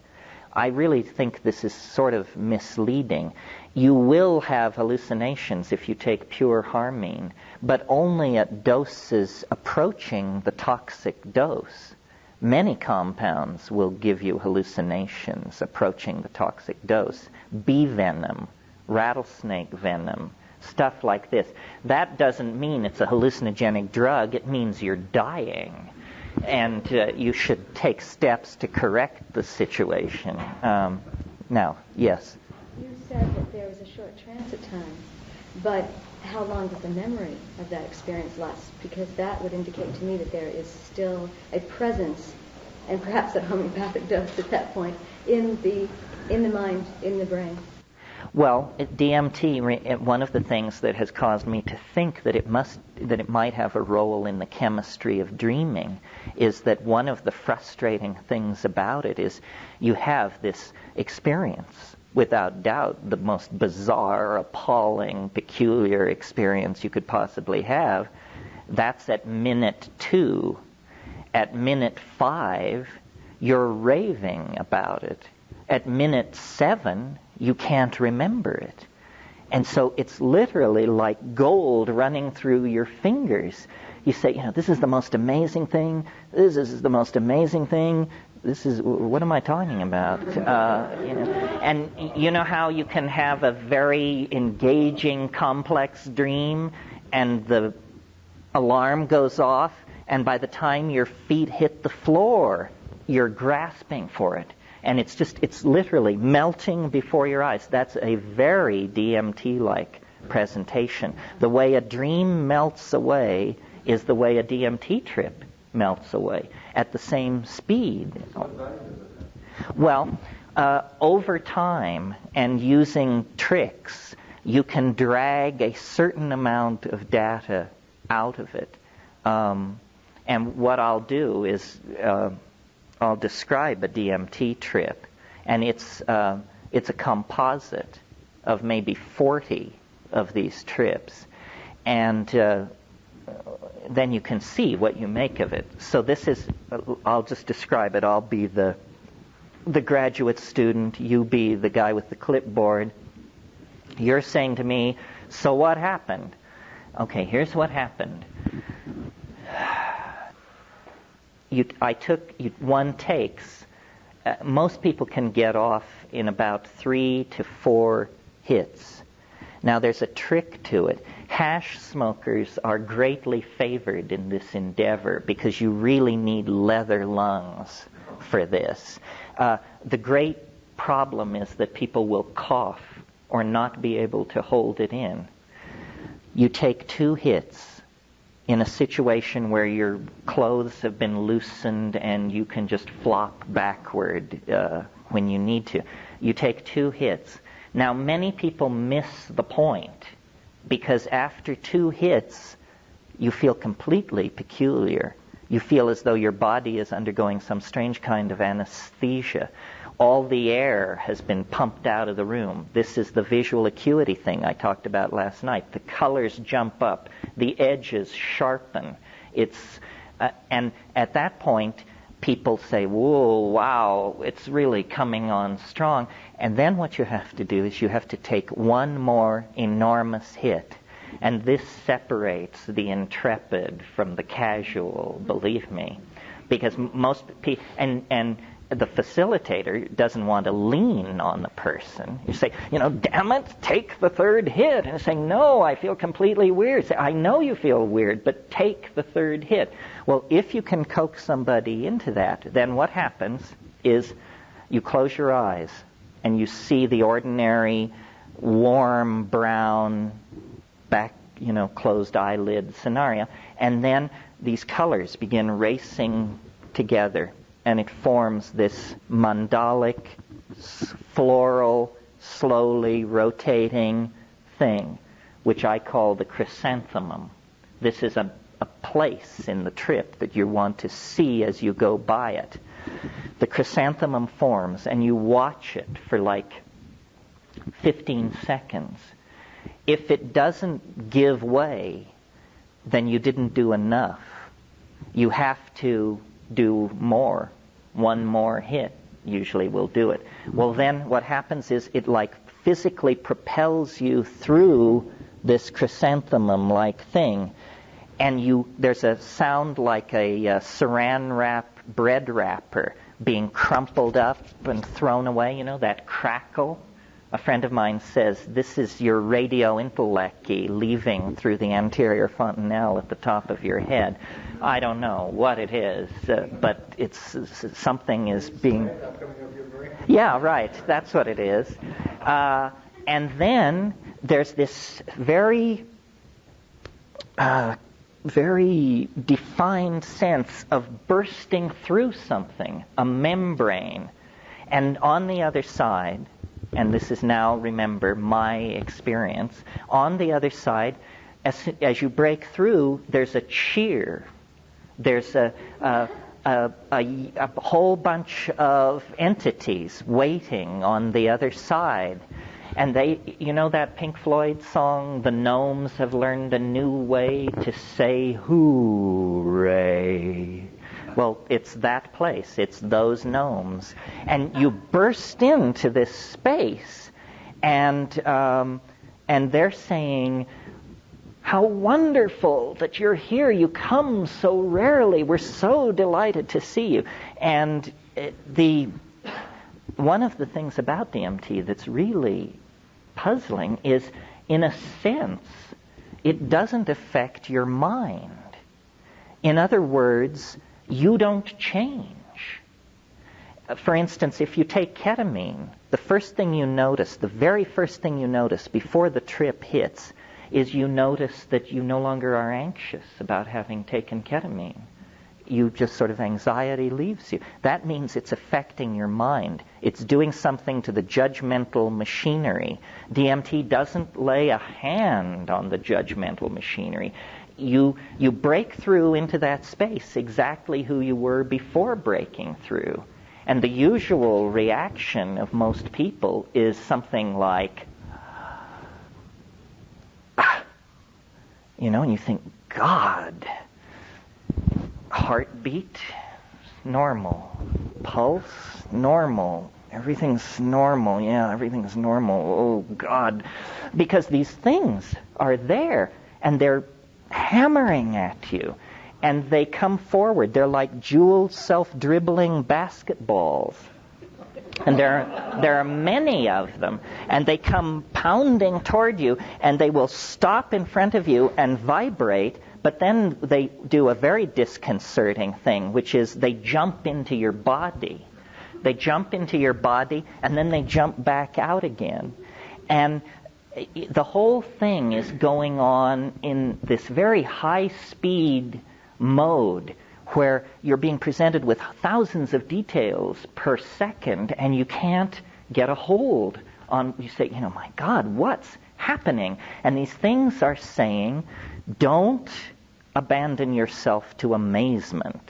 I really think this is sort of misleading. You will have hallucinations if you take pure harmine, but only at doses approaching the toxic dose. Many compounds will give you hallucinations approaching the toxic dose. Bee venom, rattlesnake venom, stuff like this. That doesn't mean it's a hallucinogenic drug. It means you're dying. And you should take steps to correct the situation. Now, yes?
You said that there was a short transit time, but how long does the memory of that experience last? Because that would indicate to me that there is still a presence, and perhaps a homeopathic dose at that point, in the mind, in the brain.
Well, DMT, one of the things that has caused me to think that it might have a role in the chemistry of dreaming is that one of the frustrating things about it is you have this experience, without doubt, the most bizarre, appalling, peculiar experience you could possibly have. That's at minute 2. At minute 5, you're raving about it. At minute 7, you can't remember it. And so it's literally like gold running through your fingers. You say, this is the most amazing thing. This is the most amazing thing. This is, what am I talking about? And you know how you can have a very engaging, complex dream, and the alarm goes off, and by the time your feet hit the floor, you're grasping for it. And it's literally melting before your eyes. That's a very DMT-like presentation. The way a dream melts away is the way a DMT trip melts away at the same speed. Well, over time and using tricks, you can drag a certain amount of data out of it. And what I'll do is I'll describe a DMT trip, and it's a composite of maybe 40 of these trips, and then you can see what you make of it. So this is, I'll just describe it. I'll be the graduate student, you be the guy with the clipboard. You're saying to me, so what happened? Okay, here's what happened. I took one takes. Most people can get off in about 3 to 4 hits. Now there's a trick to it. Hash smokers are greatly favored in this endeavor because you really need leather lungs for this. The great problem is that people will cough or not be able to hold it in. You take 2 hits in a situation where your clothes have been loosened and you can just flop backward when you need to. You take 2 hits. Now, many people miss the point because after 2 hits, you feel completely peculiar. You feel as though your body is undergoing some strange kind of anesthesia. All the air has been pumped out of the room. This is the visual acuity thing I talked about last night. The colors jump up. The edges sharpen. And at that point, people say, whoa, wow, it's really coming on strong. And then what you have to do is you have to take one more enormous hit. And this separates the intrepid from the casual, believe me. Because most people, and the facilitator doesn't want to lean on the person. You say, damn it, take the 3rd hit. And saying, no, I feel completely weird. Say, I know you feel weird, but take the 3rd hit. Well, if you can coax somebody into that, then what happens is you close your eyes and you see the ordinary warm brown back, closed eyelid scenario. And then these colors begin racing together. And it forms this mandalic, floral, slowly rotating thing, which I call the chrysanthemum. This is a place in the trip that you want to see as you go by it. The chrysanthemum forms, and you watch it for like 15 seconds. If it doesn't give way, then you didn't do enough. You have to do more. One more hit usually will do it. Well, then what happens is it like physically propels you through this chrysanthemum-like thing, and there's a sound like a saran wrap bread wrapper being crumpled up and thrown away, that crackle. A friend of mine says, this is your radio intellect leaving through the anterior fontanelle at the top of your head. I don't know what it is, but something is being... Yeah, right, that's what it is. And then there's this very defined sense of bursting through something, a membrane. And on the other side, and this is now, remember, my experience, on the other side, as you break through, there's a cheer. There's a whole bunch of entities waiting on the other side. And they, that Pink Floyd song, The Gnomes Have Learned a New Way to Say Hooray. Well, it's that place. It's those gnomes. And you burst into this space, and they're saying, how wonderful that you're here. You come so rarely. We're so delighted to see you. And one of the things about DMT that's really puzzling is, in a sense, it doesn't affect your mind. In other words, you don't change. For instance, if you take ketamine, the very first thing you notice before the trip hits is you notice that you no longer are anxious about having taken ketamine. You just sort of, anxiety leaves you. That means it's affecting your mind. It's doing something to the judgmental machinery. DMT doesn't lay a hand on the judgmental machinery. You break through into that space exactly who you were before breaking through. And the usual reaction of most people is something like, and you think, God, heartbeat, normal. Pulse, normal. Everything's normal. Yeah, everything's normal. Oh, God. Because these things are there, and they're hammering at you, and they come forward. They're like jeweled, self-dribbling basketballs. And there are many of them, and they come pounding toward you, and they will stop in front of you and vibrate, but then they do a very disconcerting thing, which is they jump into your body. They jump into your body, and then they jump back out again. And the whole thing is going on in this very high-speed mode where you're being presented with thousands of details per second, and you can't get a hold on, you say, my God, what's happening? And these things are saying, don't abandon yourself to amazement,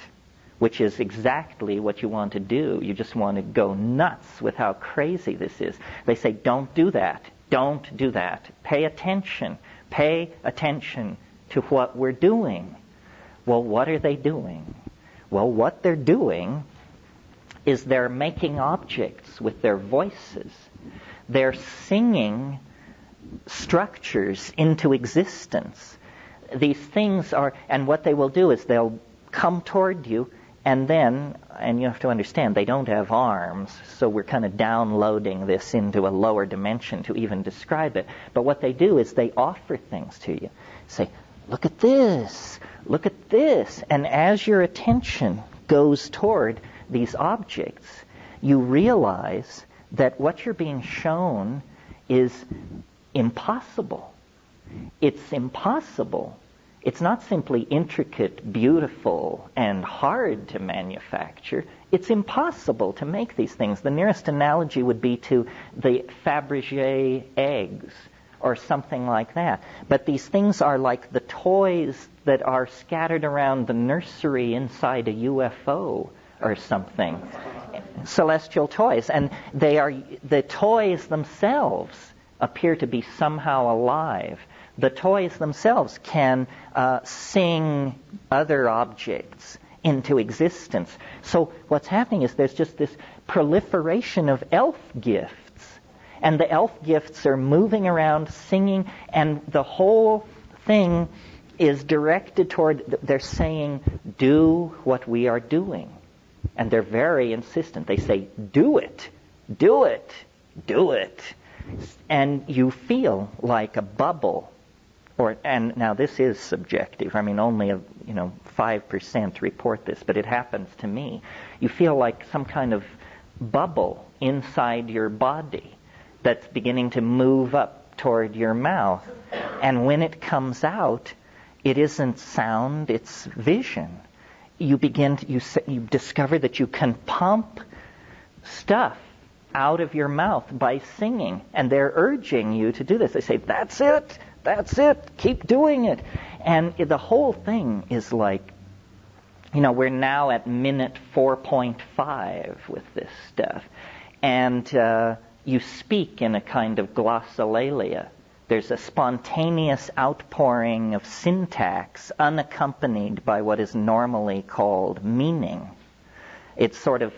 which is exactly what you want to do. You just want to go nuts with how crazy this is. They say, don't do that. Don't do that. Pay attention. Pay attention to what we're doing. Well, what are they doing? Well, what they're doing is they're making objects with their voices. They're singing structures into existence. These things are, and what they will do is they'll come toward you, and you have to understand, they don't have arms, so we're kind of downloading this into a lower dimension to even describe it. But what they do is they offer things to you. Say, look at this, look at this. And as your attention goes toward these objects, you realize that what you're being shown is impossible. It's impossible. It's not simply intricate, beautiful, and hard to manufacture. It's impossible to make these things. The nearest analogy would be to the Fabergé eggs or something like that. But these things are like the toys that are scattered around the nursery inside a UFO or something. Celestial toys. And the toys themselves appear to be somehow alive. The toys themselves can sing other objects into existence. So what's happening is there's just this proliferation of elf gifts. And the elf gifts are moving around singing, and the whole thing is directed toward, they're saying, do what we are doing. And they're very insistent. They say, do it, do it, do it. And you feel like a bubble. And now this is subjective. I mean, only 5% report this, but it happens to me. You feel like some kind of bubble inside your body that's beginning to move up toward your mouth. And when it comes out, it isn't sound, it's vision. You discover that you can pump stuff out of your mouth by singing, and they're urging you to do this. They say, that's it, keep doing it. And the whole thing is like, we're now at minute 4.5 with this stuff. And you speak in a kind of glossolalia. There's a spontaneous outpouring of syntax unaccompanied by what is normally called meaning. It's sort of,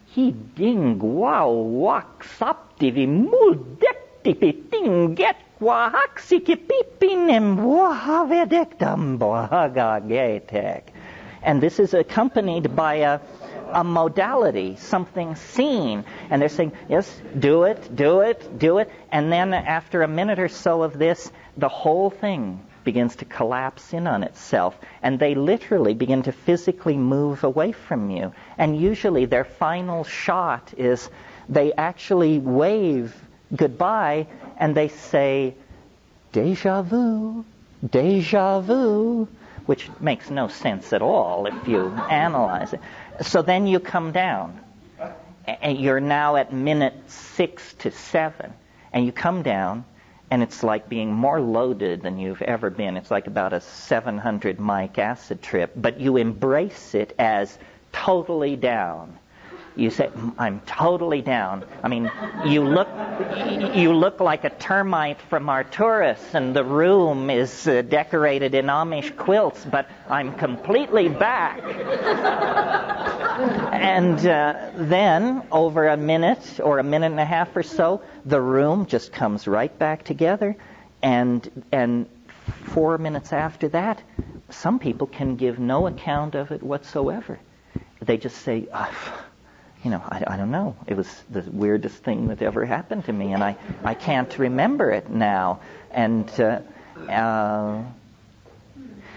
he ding wow wak saptivi muldektipi tinget wahaksiki pipinem wahavedektam bohagagetek. And this is accompanied by a modality, something seen. And they're saying, yes, do it, do it, do it. And then after a minute or so of this, the whole thing begins to collapse in on itself. And they literally begin to physically move away from you. And usually their final shot is they actually wave goodbye and they say, déjà vu, déjà vu, which makes no sense at all if you analyze it. So then you come down. And you're now at minute 6 to 7. And you come down, and it's like being more loaded than you've ever been. It's like about a 700 mic acid trip. But you embrace it as totally down. You say, I'm totally down. I mean, you look like a termite from Arcturus, and the room is decorated in Amish quilts, but I'm completely back. And then, over a minute or a minute and a half or so, the room just comes right back together. And 4 minutes after that, some people can give no account of it whatsoever. They just say, I don't know. It was the weirdest thing that ever happened to me, and I can't remember it now. And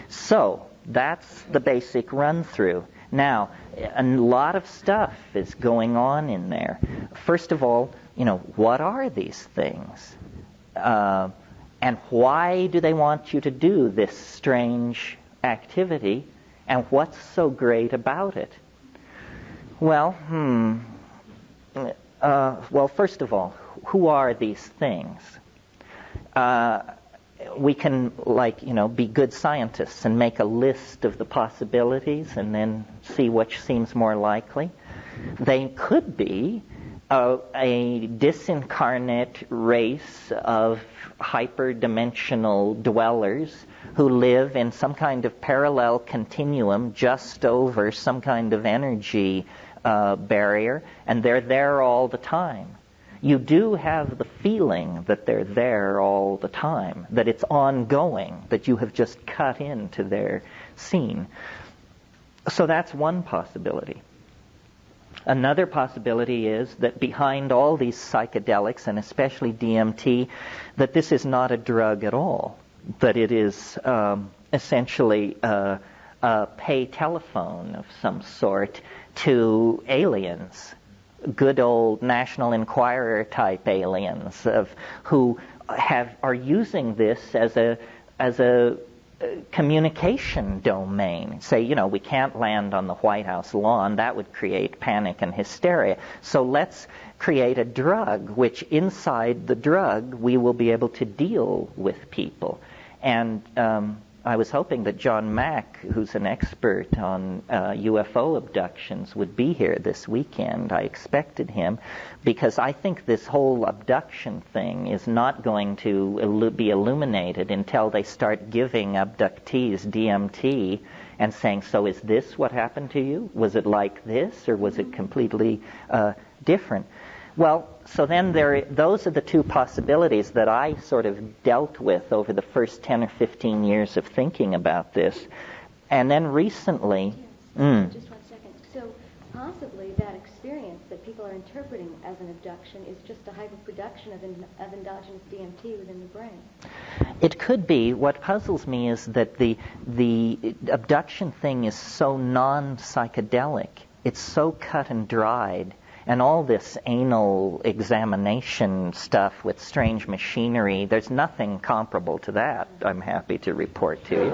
so that's the basic run-through. Now, a lot of stuff is going on in there. First of all, what are these things? And why do they want you to do this strange activity? And what's so great about it? Well, well, first of all, who are these things? We can, be good scientists and make a list of the possibilities and then see which seems more likely. They could be a disincarnate race of hyperdimensional dwellers who live in some kind of parallel continuum just over some kind of energy barrier, and they're there all the time. You do have the feeling that they're there all the time, that it's ongoing, that you have just cut into their scene. So that's one possibility. Another possibility is that behind all these psychedelics, and especially DMT, that this is not a drug at all, that it is essentially a pay telephone of some sort to aliens, good old National Enquirer type aliens who are using this as a communication domain. Say, we can't land on the White House lawn. That would create panic and hysteria. So let's create a drug, which inside the drug we will be able to deal with people. And I was hoping that John Mack, who's an expert on UFO abductions, would be here this weekend. I expected him, because I think this whole abduction thing is not going to be illuminated until they start giving abductees DMT and saying, so is this what happened to you? Was it like this, or was it completely different? Well, so then those are the two possibilities that I sort of dealt with over the first 10 or 15 years of thinking about this. And then recently...
Yes. Just 1 second. So possibly that experience that people are interpreting as an abduction is just a hyperproduction of endogenous DMT within the brain.
It could be. What puzzles me is that the abduction thing is so non-psychedelic. It's so cut and dried. And all this anal examination stuff with strange machinery, there's nothing comparable to that, I'm happy to report to you,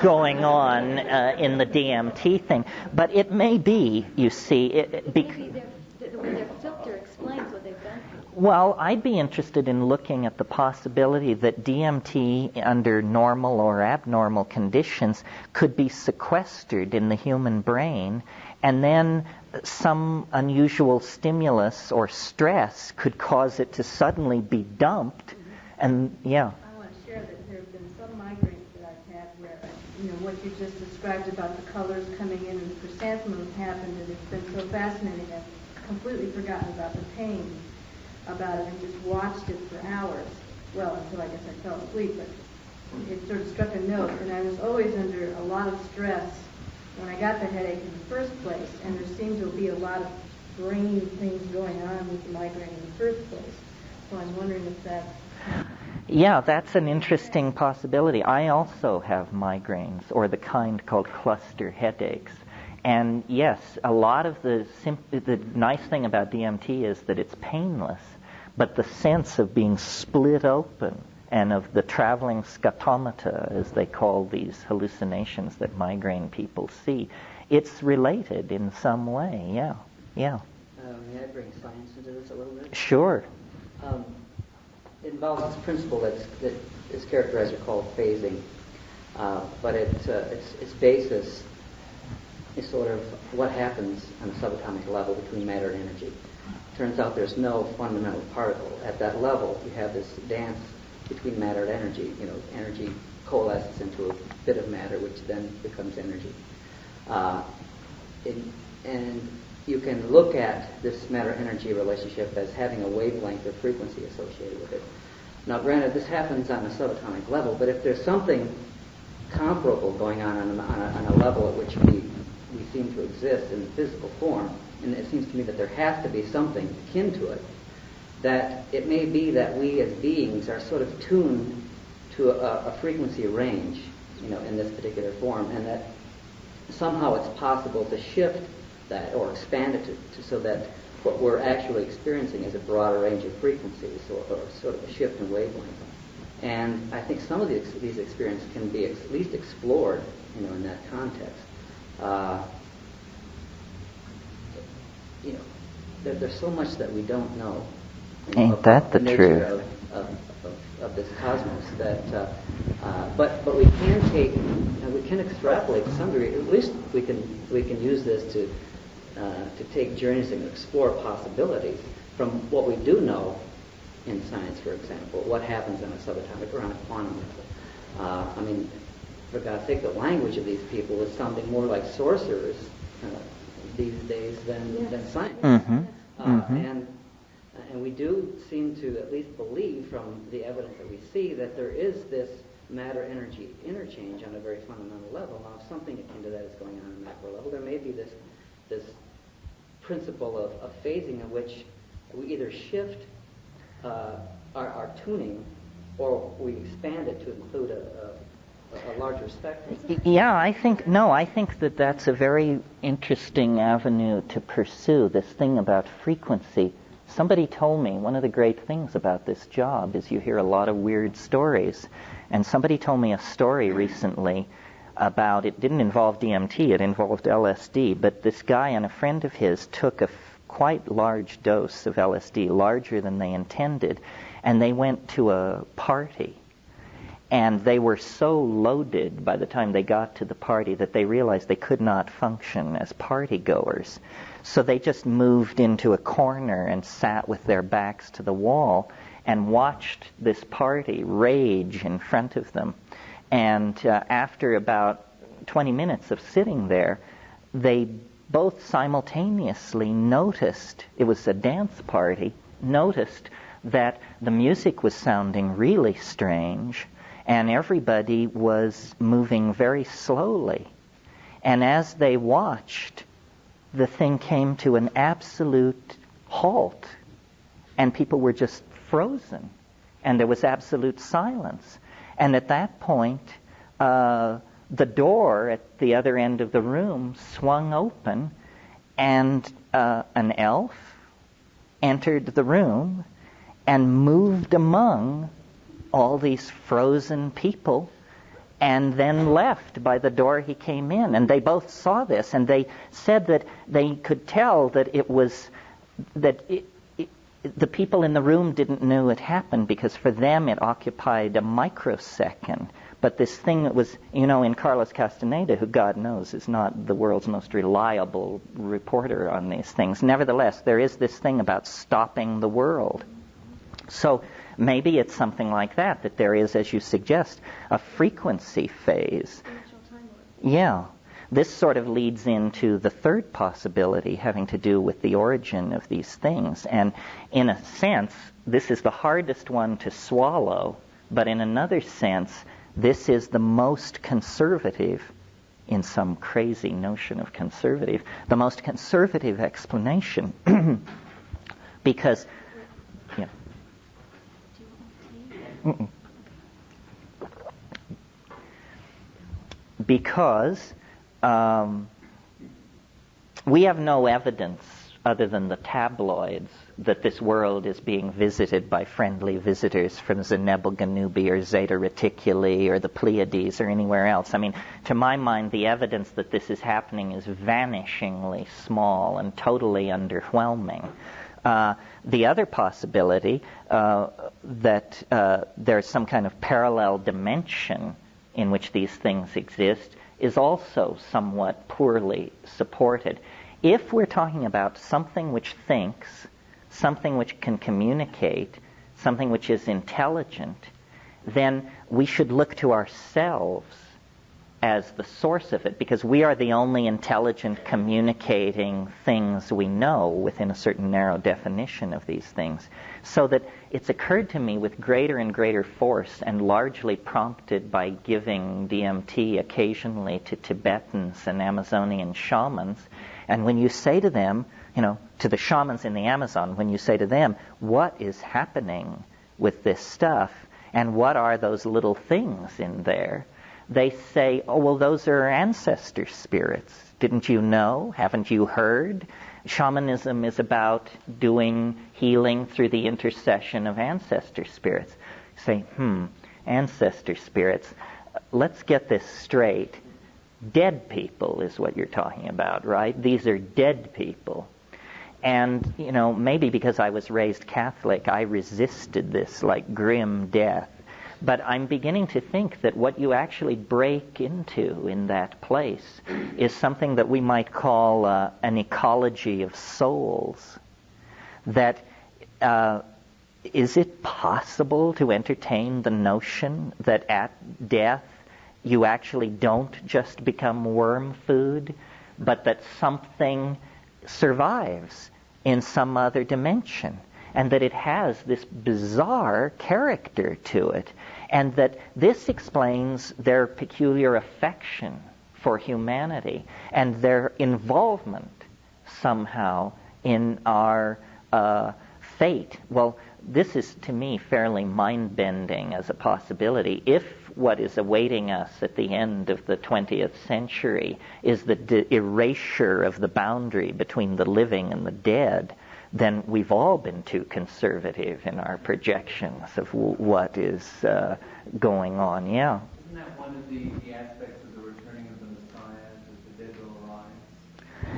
going on in the DMT thing. But it may be, you see...
Maybe the way their filter explains what they've done.
Well, I'd be interested in looking at the possibility that DMT, under normal or abnormal conditions, could be sequestered in the human brain, and then some unusual stimulus or stress could cause it to suddenly be dumped. And
I want to share that there have been some migraines that I've had where, what you just described about the colors coming in and the chrysanthemums happened, and it's been so fascinating. I've completely forgotten about the pain about it and just watched it for hours. Well, until I guess I fell asleep, but it sort of struck a note, and I was always under a lot of stress when I got the headache in the first place, and there seemed to be a lot of brain things going on with the migraine in the first place. So I'm wondering if that...
Yeah, that's an interesting possibility. I also have migraines, or the kind called cluster headaches. And yes, a lot of the nice thing about DMT is that it's painless, but the sense of being split open and of the traveling scotomata, as they call these hallucinations that migraine people see, it's related in some way, yeah.
May I bring science into this a little bit?
Sure.
It involves this principle that is characterized or called phasing, but its basis is sort of what happens on a subatomic level between matter and energy. Turns out there's no fundamental particle. At that level, you have this dance between matter and energy. Energy coalesces into a bit of matter, which then becomes energy. And you can look at this matter-energy relationship as having a wavelength or frequency associated with it. Now, granted, this happens on a subatomic level, but if there's something comparable going on a level at which we seem to exist in physical form, and it seems to me that there has to be something akin to it, that it may be that we as beings are sort of tuned to a frequency range, in this particular form, and that somehow it's possible to shift that or expand it so that what we're actually experiencing is a broader range of frequencies, or sort of a shift in wavelength. And I think some of these experiences can be at least explored, in that context. There's so much that we don't know.
Ain't that the
nature
truth?
Of this cosmos that, but we can take, we can extrapolate to some degree. At least we can use this to take journeys and explore possibilities from what we do know in science, for example. What happens on a subatomic or on a quantum level? For God's sake, the language of these people is sounding more like sorcerers these days than science.
Mm-hmm.
And we do seem to at least believe from the evidence that we see that there is this matter-energy interchange on a very fundamental level. Now, if something akin to that is going on a macro level, there may be this principle of phasing in which we either shift our tuning or we expand it to include a larger spectrum.
Yeah, I think that's a very interesting avenue to pursue, this thing about frequency. Somebody told me one of the great things about this job is you hear a lot of weird stories. And somebody told me a story recently about, it didn't involve DMT, it involved LSD, but this guy and a friend of his took a quite large dose of LSD, larger than they intended, and they went to a party. And they were so loaded by the time they got to the party that they realized they could not function as party goers. So they just moved into a corner and sat with their backs to the wall and watched this party rage in front of them. And after about 20 minutes of sitting there, they both simultaneously noticed, it was a dance party, noticed that the music was sounding really strange, and everybody was moving very slowly. And as they watched, the thing came to an absolute halt, and people were just frozen, and there was absolute silence. And at that point, the door at the other end of the room swung open, and an elf entered the room and moved among all these frozen people, and then left by the door he came in. And they both saw this, and they said that they could tell that it was that the people in the room didn't know it happened, because for them it occupied a microsecond. But this thing that was, in Carlos Castaneda, who God knows is not the world's most reliable reporter on these things, nevertheless, there is this thing about stopping the world. So maybe it's something like that there is, as you suggest, a frequency phase. Yeah. This sort of leads into the third possibility, having to do with the origin of these things. And in a sense, this is the hardest one to swallow, but in another sense, this is the most conservative, in some crazy notion of conservative, the most conservative explanation. Because, yeah. Because we have no evidence other than the tabloids that this world is being visited by friendly visitors from Zenebel-Ganubi or Zeta Reticuli or the Pleiades or anywhere else. I mean, to my mind, the evidence that this is happening is vanishingly small and totally underwhelming. The other possibility that there's some kind of parallel dimension in which these things exist is also somewhat poorly supported. If we're talking about something which thinks, something which can communicate, something which is intelligent, then we should look to ourselves as the source of it, because we are the only intelligent communicating things we know within a certain narrow definition of these things. So that it's occurred to me with greater and greater force, and largely prompted by giving DMT occasionally to Tibetans and Amazonian shamans. And when you say to them, to the shamans in the Amazon, when you say to them, what is happening with this stuff, and what are those little things in there? They say, oh, well, those are ancestor spirits. Didn't you know? Haven't you heard? Shamanism is about doing healing through the intercession of ancestor spirits. Say, ancestor spirits, let's get this straight. Dead people is what you're talking about, right? These are dead people. And, maybe because I was raised Catholic, I resisted this like grim death. But I'm beginning to think that what you actually break into in that place is something that we might call an ecology of souls. That is it possible to entertain the notion that at death you actually don't just become worm food, but that something survives in some other dimension, and that it has this bizarre character to it, and that this explains their peculiar affection for humanity and their involvement somehow in our fate. Well, this is, to me, fairly mind-bending as a possibility. If what is awaiting us at the end of the 20th century is the erasure of the boundary between the living and the dead, then we've all been too conservative in our projections of what is going on. Yeah.
Isn't that one of the aspects of the returning of the Messiah, that the dead will arise?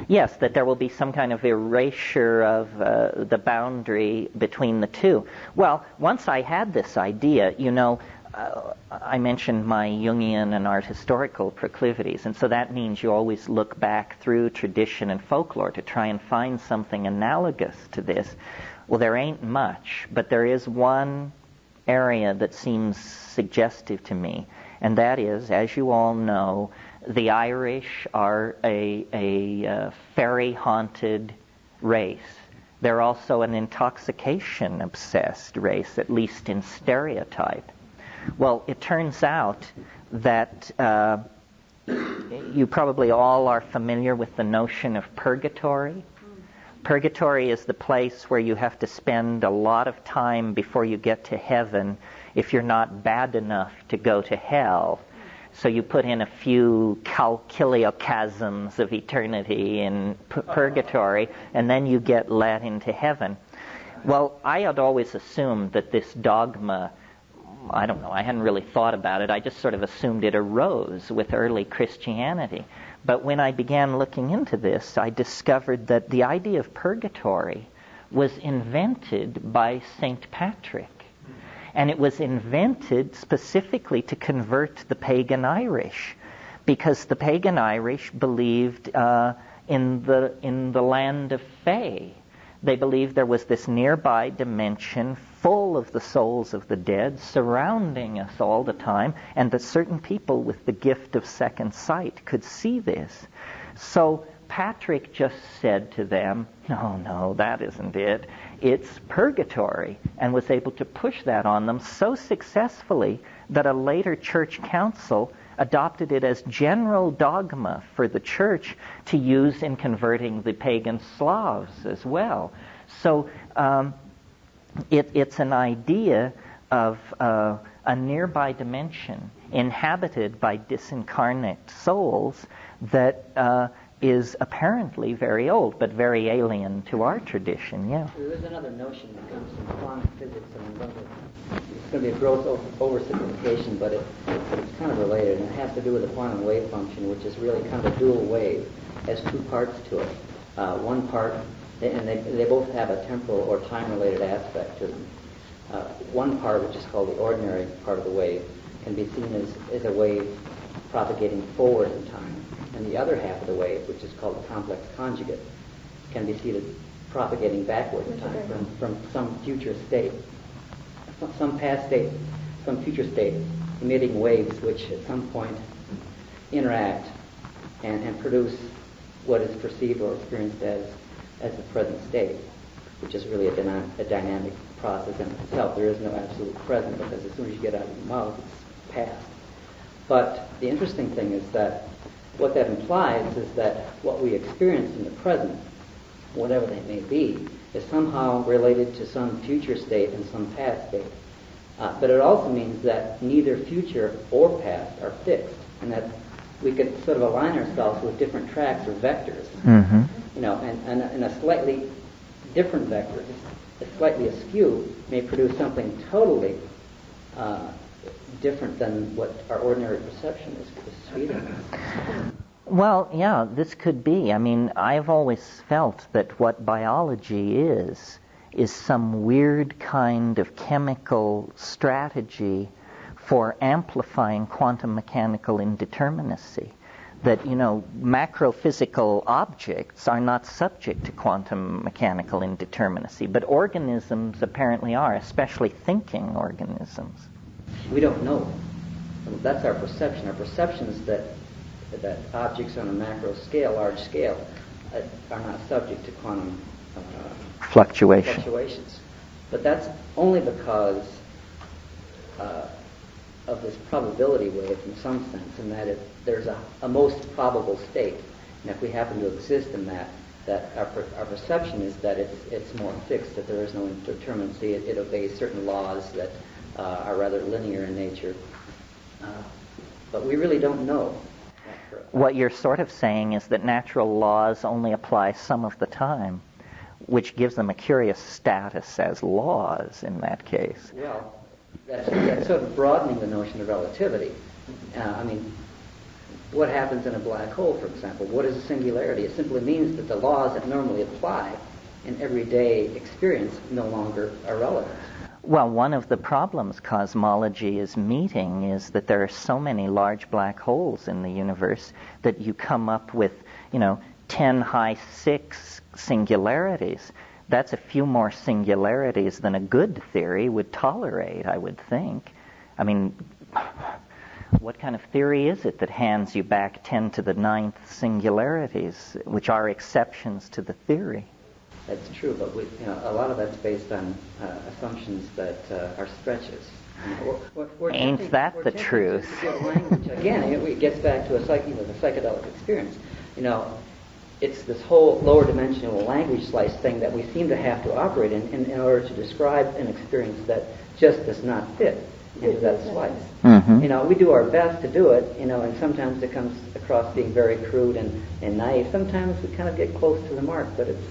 Yes, that there will be some kind of erasure of the boundary between the two. Well, once I had this idea, I mentioned my Jungian and art historical proclivities, and so that means you always look back through tradition and folklore to try and find something analogous to this. Well, there ain't much, but there is one area that seems suggestive to me, and that is, as you all know, the Irish are a fairy-haunted race. They're also an intoxication-obsessed race, at least in stereotype. Well, it turns out that you probably all are familiar with the notion of purgatory. Purgatory is the place where you have to spend a lot of time before you get to heaven if you're not bad enough to go to hell. So you put in a few kiliochasms of eternity in purgatory, and then you get let into heaven. Well, I had always assumed that this dogma, I don't know, I hadn't really thought about it. I just sort of assumed it arose with early Christianity. But when I began looking into this, I discovered that the idea of purgatory was invented by St. Patrick. And it was invented specifically to convert the pagan Irish, because the pagan Irish believed in the land of Fae. They believed there was this nearby dimension full of the souls of the dead surrounding us all the time, and that certain people with the gift of second sight could see this. So Patrick just said to them, no, that isn't it. It's purgatory, and was able to push that on them so successfully that a later church council adopted it as general dogma for the church to use in converting the pagan Slavs as well. So it's an idea of a nearby dimension inhabited by disincarnate souls that is apparently very old, but very alien to our tradition, yeah.
There is another notion that comes from quantum physics, and it's going to be a gross oversimplification, but it's kind of related, and it has to do with the quantum wave function, which is really kind of a dual wave. It has two parts to it. One part, and they both have a temporal or time-related aspect to them. One part, which is called the ordinary part of the wave, can be seen as a wave propagating forward in time. And the other half of the wave, which is called the complex conjugate, can be seen as propagating backward in time from some future state, some past state, some future state, emitting waves which at some point interact and produce what is perceived or experienced as the present state, which is really a dynamic process in itself. There is no absolute present, because as soon as you get out of your mouth, it's past. But the interesting thing is that what that implies is that what we experience in the present, whatever they may be, is somehow related to some future state and some past state. But it also means that neither future or past are fixed, and that we could sort of align ourselves with different tracks or vectors,
Mm-hmm.
And a slightly different vector, slightly askew, may produce something totally different than what our ordinary perception is feeding.
Well, yeah, this could be. I mean, I've always felt that what biology is some weird kind of chemical strategy for amplifying quantum mechanical indeterminacy. That, macrophysical objects are not subject to quantum mechanical indeterminacy, but organisms apparently are, especially thinking organisms.
We don't know. That's our perception. Our perception is that objects on a macro scale, large scale, are not subject to quantum fluctuations. But that's only because of this probability wave in some sense, in that there's a most probable state. And if we happen to exist in that our perception is that it's more fixed, that there is no indeterminacy, it obeys certain laws that are rather linear in nature. But we really don't know.
What you're sort of saying is that natural laws only apply some of the time, which gives them a curious status as laws in that case.
Well, that's sort of broadening the notion of relativity. What happens in a black hole, for example? What is a singularity? It simply means that the laws that normally apply in everyday experience no longer are relevant.
Well, one of the problems cosmology is meeting is that there are so many large black holes in the universe that you come up with, 10 high 6 singularities. That's a few more singularities than a good theory would tolerate, I would think. I mean, what kind of theory is it that hands you back 10 to the 9th singularities, which are exceptions to the theory?
That's true, but a lot of that's based on assumptions that are stretches.
Ain't that the truth?
Again, it gets back to the psychedelic experience. It's this whole lower dimensional language slice thing that we seem to have to operate in order to describe an experience that just does not fit into that slice.
Mm-hmm.
We do our best to do it, and sometimes it comes across being very crude and naive. Sometimes we kind of get close to the mark, but it's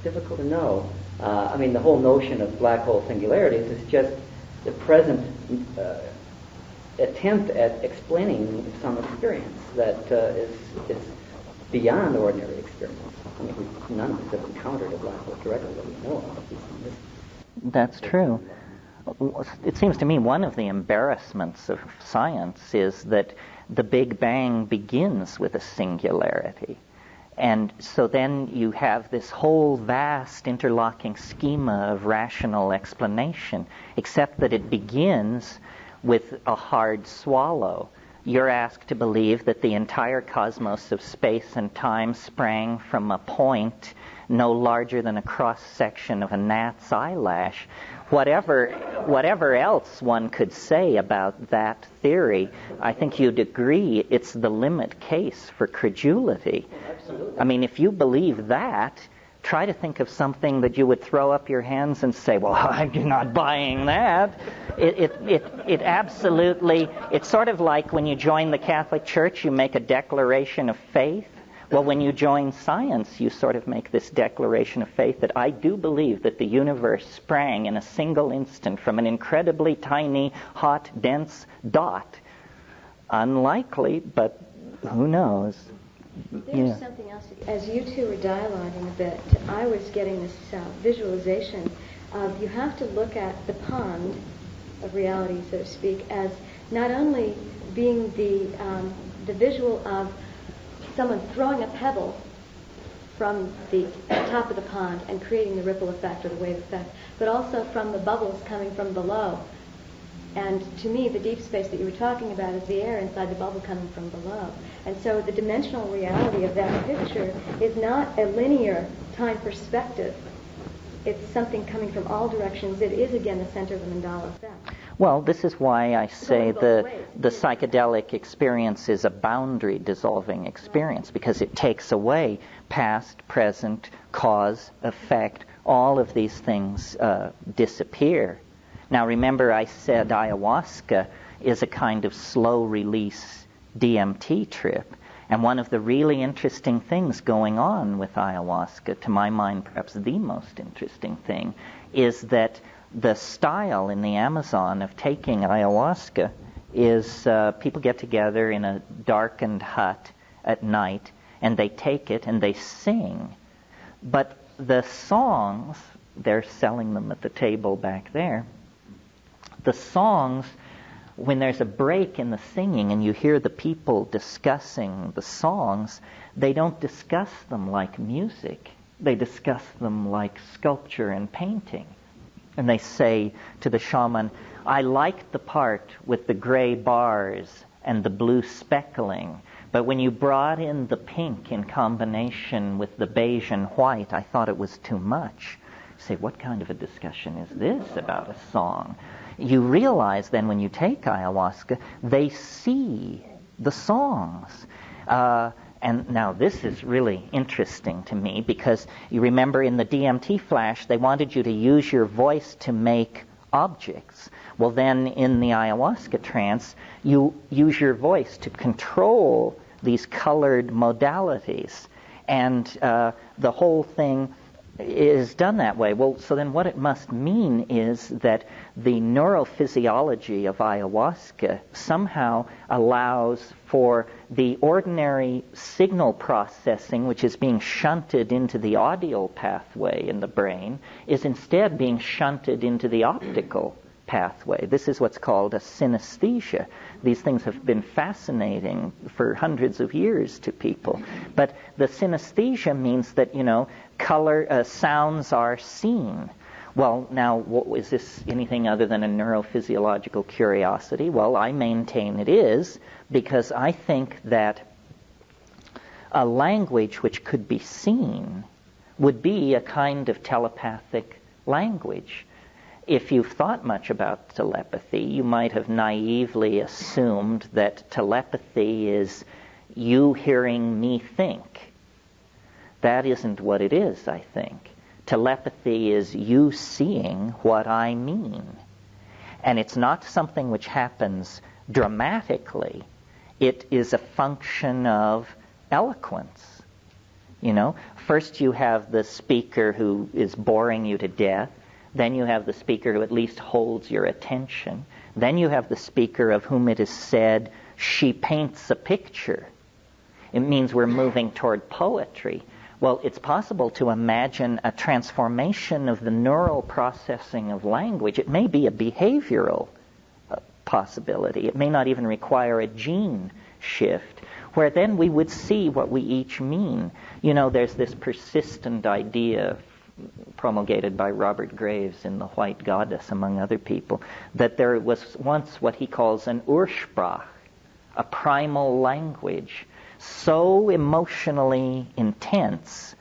difficult to know. The whole notion of black hole singularities is just the present attempt at explaining some experience that is beyond ordinary experience. None of us have encountered a black hole directly that we know of.
That's true. It seems to me one of the embarrassments of science is that the Big Bang begins with a singularity. And so then you have this whole vast interlocking schema of rational explanation, except that it begins with a hard swallow. You're asked to believe that the entire cosmos of space and time sprang from a point no larger than a cross-section of a gnat's eyelash. Whatever else one could say about that theory, I think you'd agree it's the limit case for credulity.
Absolutely.
If you believe that, try to think of something that you would throw up your hands and say, well, I'm not buying that. It absolutely, it's sort of like when you join the Catholic Church, you make a declaration of faith. Well, when you join science, you sort of make this declaration of faith that I do believe that the universe sprang in a single instant from an incredibly tiny, hot, dense dot. Unlikely, but who knows?
There's something else. As you two were dialoguing a bit, I was getting this visualization of you have to look at the pond of reality, so to speak, as not only being the visual of someone throwing a pebble from the top of the pond and creating the ripple effect or the wave effect, but also from the bubbles coming from below. And to me, the deep space that you were talking about is the air inside the bubble coming from below. And so the dimensional reality of that picture is not a linear time perspective. It's something coming from all directions. It is, again, the center of the mandala effect.
Well, this is why I say the psychedelic experience is a boundary-dissolving experience, because it takes away past, present, cause, effect. All of these things disappear. Now, remember I said ayahuasca is a kind of slow-release DMT trip. And one of the really interesting things going on with ayahuasca, to my mind perhaps the most interesting thing, is that the style in the Amazon of taking ayahuasca is people get together in a darkened hut at night, and they take it and they sing. But the songs, they're selling them at the table back there, the songs, when there's a break in the singing and you hear the people discussing the songs, they don't discuss them like music. They discuss them like sculpture and painting. And they say to the shaman, I liked the part with the gray bars and the blue speckling, but when you brought in the pink in combination with the beige and white, I thought it was too much. You say, what kind of a discussion is this about a song? You realize then when you take ayahuasca, they see the songs. And now this is really interesting to me because you remember in the DMT flash, they wanted you to use your voice to make objects. Well, then in the ayahuasca trance, you use your voice to control these colored modalities. And the whole thing is done that way. Well, so then what it must mean is that the neurophysiology of ayahuasca somehow allows for the ordinary signal processing, which is being shunted into the audio pathway in the brain, is instead being shunted into the optical pathway. This is what's called a synesthesia. These things have been fascinating for hundreds of years to people. But the synesthesia means that, color, sounds are seen. Well, now, is this anything other than a neurophysiological curiosity? Well, I maintain it is, because I think that a language which could be seen would be a kind of telepathic language. If you've thought much about telepathy, you might have naively assumed that telepathy is you hearing me think. That isn't what it is, I think. Telepathy is you seeing what I mean. And it's not something which happens dramatically. It is a function of eloquence. First you have the speaker who is boring you to death. Then you have the speaker who at least holds your attention. Then you have the speaker of whom it is said, she paints a picture. It means we're moving toward poetry. Well, it's possible to imagine a transformation of the neural processing of language. It may be a behavioral possibility. It may not even require a gene shift, where then we would see what we each mean. There's this persistent idea promulgated by Robert Graves in The White Goddess, among other people, that there was once what he calls an Ursprach, a primal language, so emotionally intense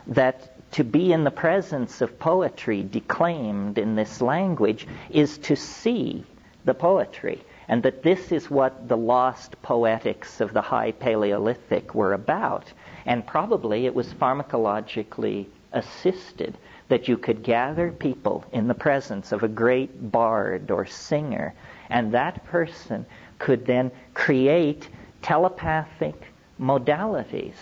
that to be in the presence of poetry declaimed in this language is to see the poetry, and that this is what the lost poetics of the High Paleolithic were about. And probably it was pharmacologically assisted, that you could gather people in the presence of a great bard or singer, and that person could then create telepathic modalities.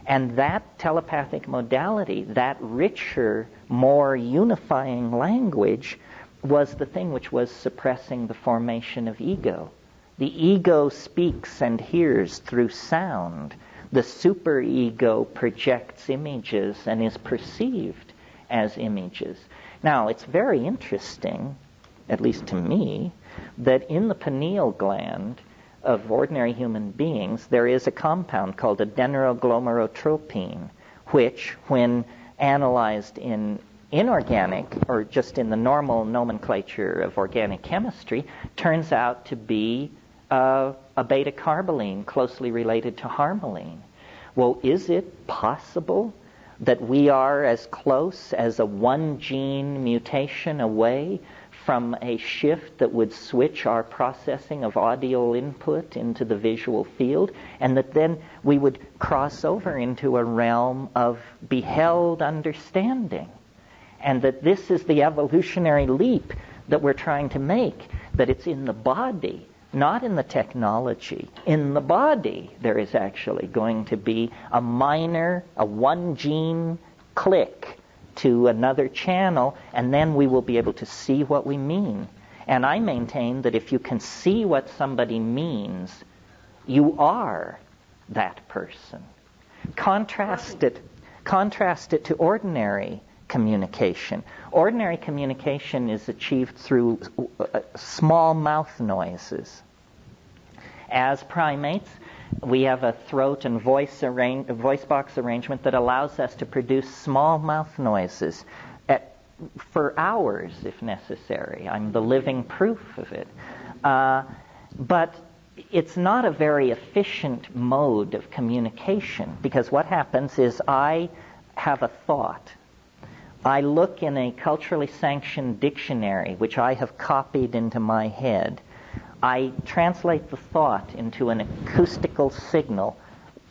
And that telepathic modality, that richer, more unifying language, was the thing which was suppressing the formation of ego. The ego speaks and hears through sound. The superego projects images and is perceived as images. Now, it's very interesting, at least to me, that in the pineal gland of ordinary human beings, there is a compound called adenoroglomerotropine, which, when analyzed in inorganic, or just in the normal nomenclature of organic chemistry, turns out to be a beta-carboline closely related to harmaline. Well, is it possible that we are as close as a one-gene mutation away from a shift that would switch our processing of audio input into the visual field, and that then we would cross over into a realm of beheld understanding? And that this is the evolutionary leap that we're trying to make, that it's in the body not in the technology. In the body, there is actually going to be a one gene click to another channel, and then we will be able to see what we mean. And I maintain that if you can see what somebody means, you are that person. Contrast it to ordinary communication. Ordinary communication is achieved through small mouth noises. As primates, we have a throat and voice box arrangement that allows us to produce small mouth noises for hours if necessary. I'm the living proof of it. But it's not a very efficient mode of communication, because what happens is I have a thought. I look in a culturally sanctioned dictionary, which I have copied into my head. I translate the thought into an acoustical signal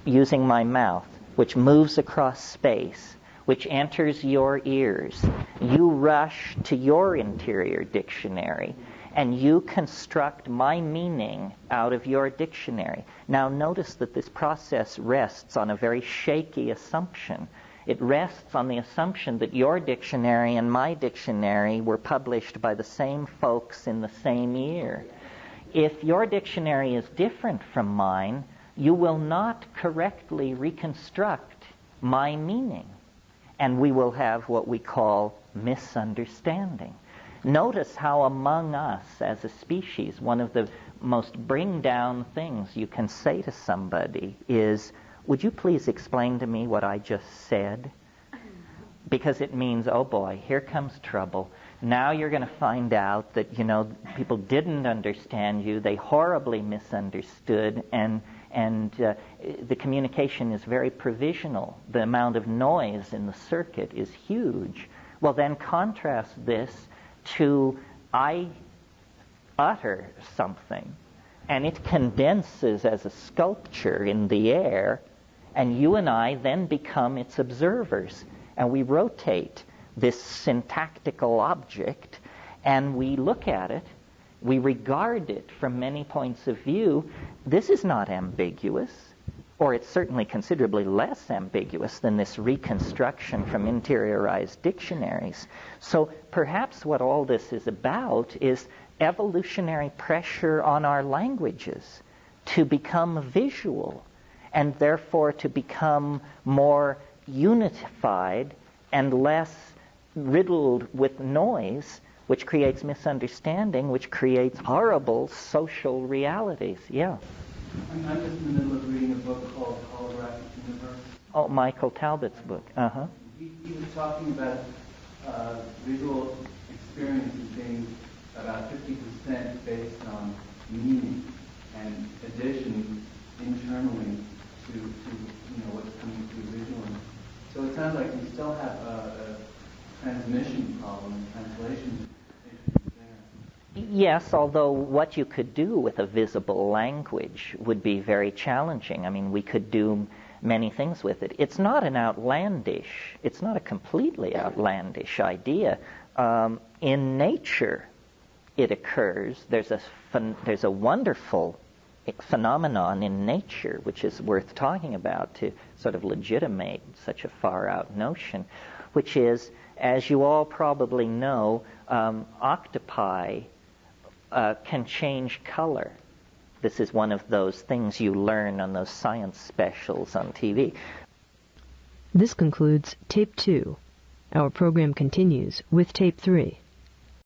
using my mouth, which moves across space, which enters your ears. You rush to your interior dictionary, and you construct my meaning out of your dictionary. Now notice that this process rests on a very shaky assumption. It rests on the assumption that your dictionary and my dictionary were published by the same folks in the same year. If your dictionary is different from mine, you will not correctly reconstruct my meaning, and we will have what we call misunderstanding. Notice how among us as a species, one of the most bring-down things you can say to somebody is, would you please explain to me what I just said? Because it means, oh boy, here comes trouble. Now you're going to find out that, people didn't understand you, they horribly misunderstood, and the communication is very provisional. The amount of noise in the circuit is huge. Well, then contrast this to I utter something, and it condenses as a sculpture in the air, and you and I then become its observers, and we rotate this syntactical object, and we look at it, we regard it from many points of view. This is not ambiguous, or it's certainly considerably less ambiguous than this reconstruction from interiorized dictionaries. So perhaps what all this is about is evolutionary pressure on our languages to become visual, and therefore to become more unified and less riddled with noise, which creates misunderstanding, which creates horrible social realities. Yeah.
I'm just in the middle of reading a book called Holographic Universe.
Oh, Michael Talbot's book. Uh-huh.
He was talking about visual experiences being about 50% based on meaning and addition internally to what's coming through visually. So it sounds like we still have a transmission problem, translation issues there.
Yes, although what you could do with a visible language would be very challenging. I mean, we could do many things with it. It's not it's not a completely outlandish idea. In nature, it occurs. There's a wonderful phenomenon in nature which is worth talking about to sort of legitimate such a far-out notion, which is, as you all probably know, octopi can change color. This is one of those things you learn on those science specials on TV.
This concludes Tape 2. Our program continues with Tape 3.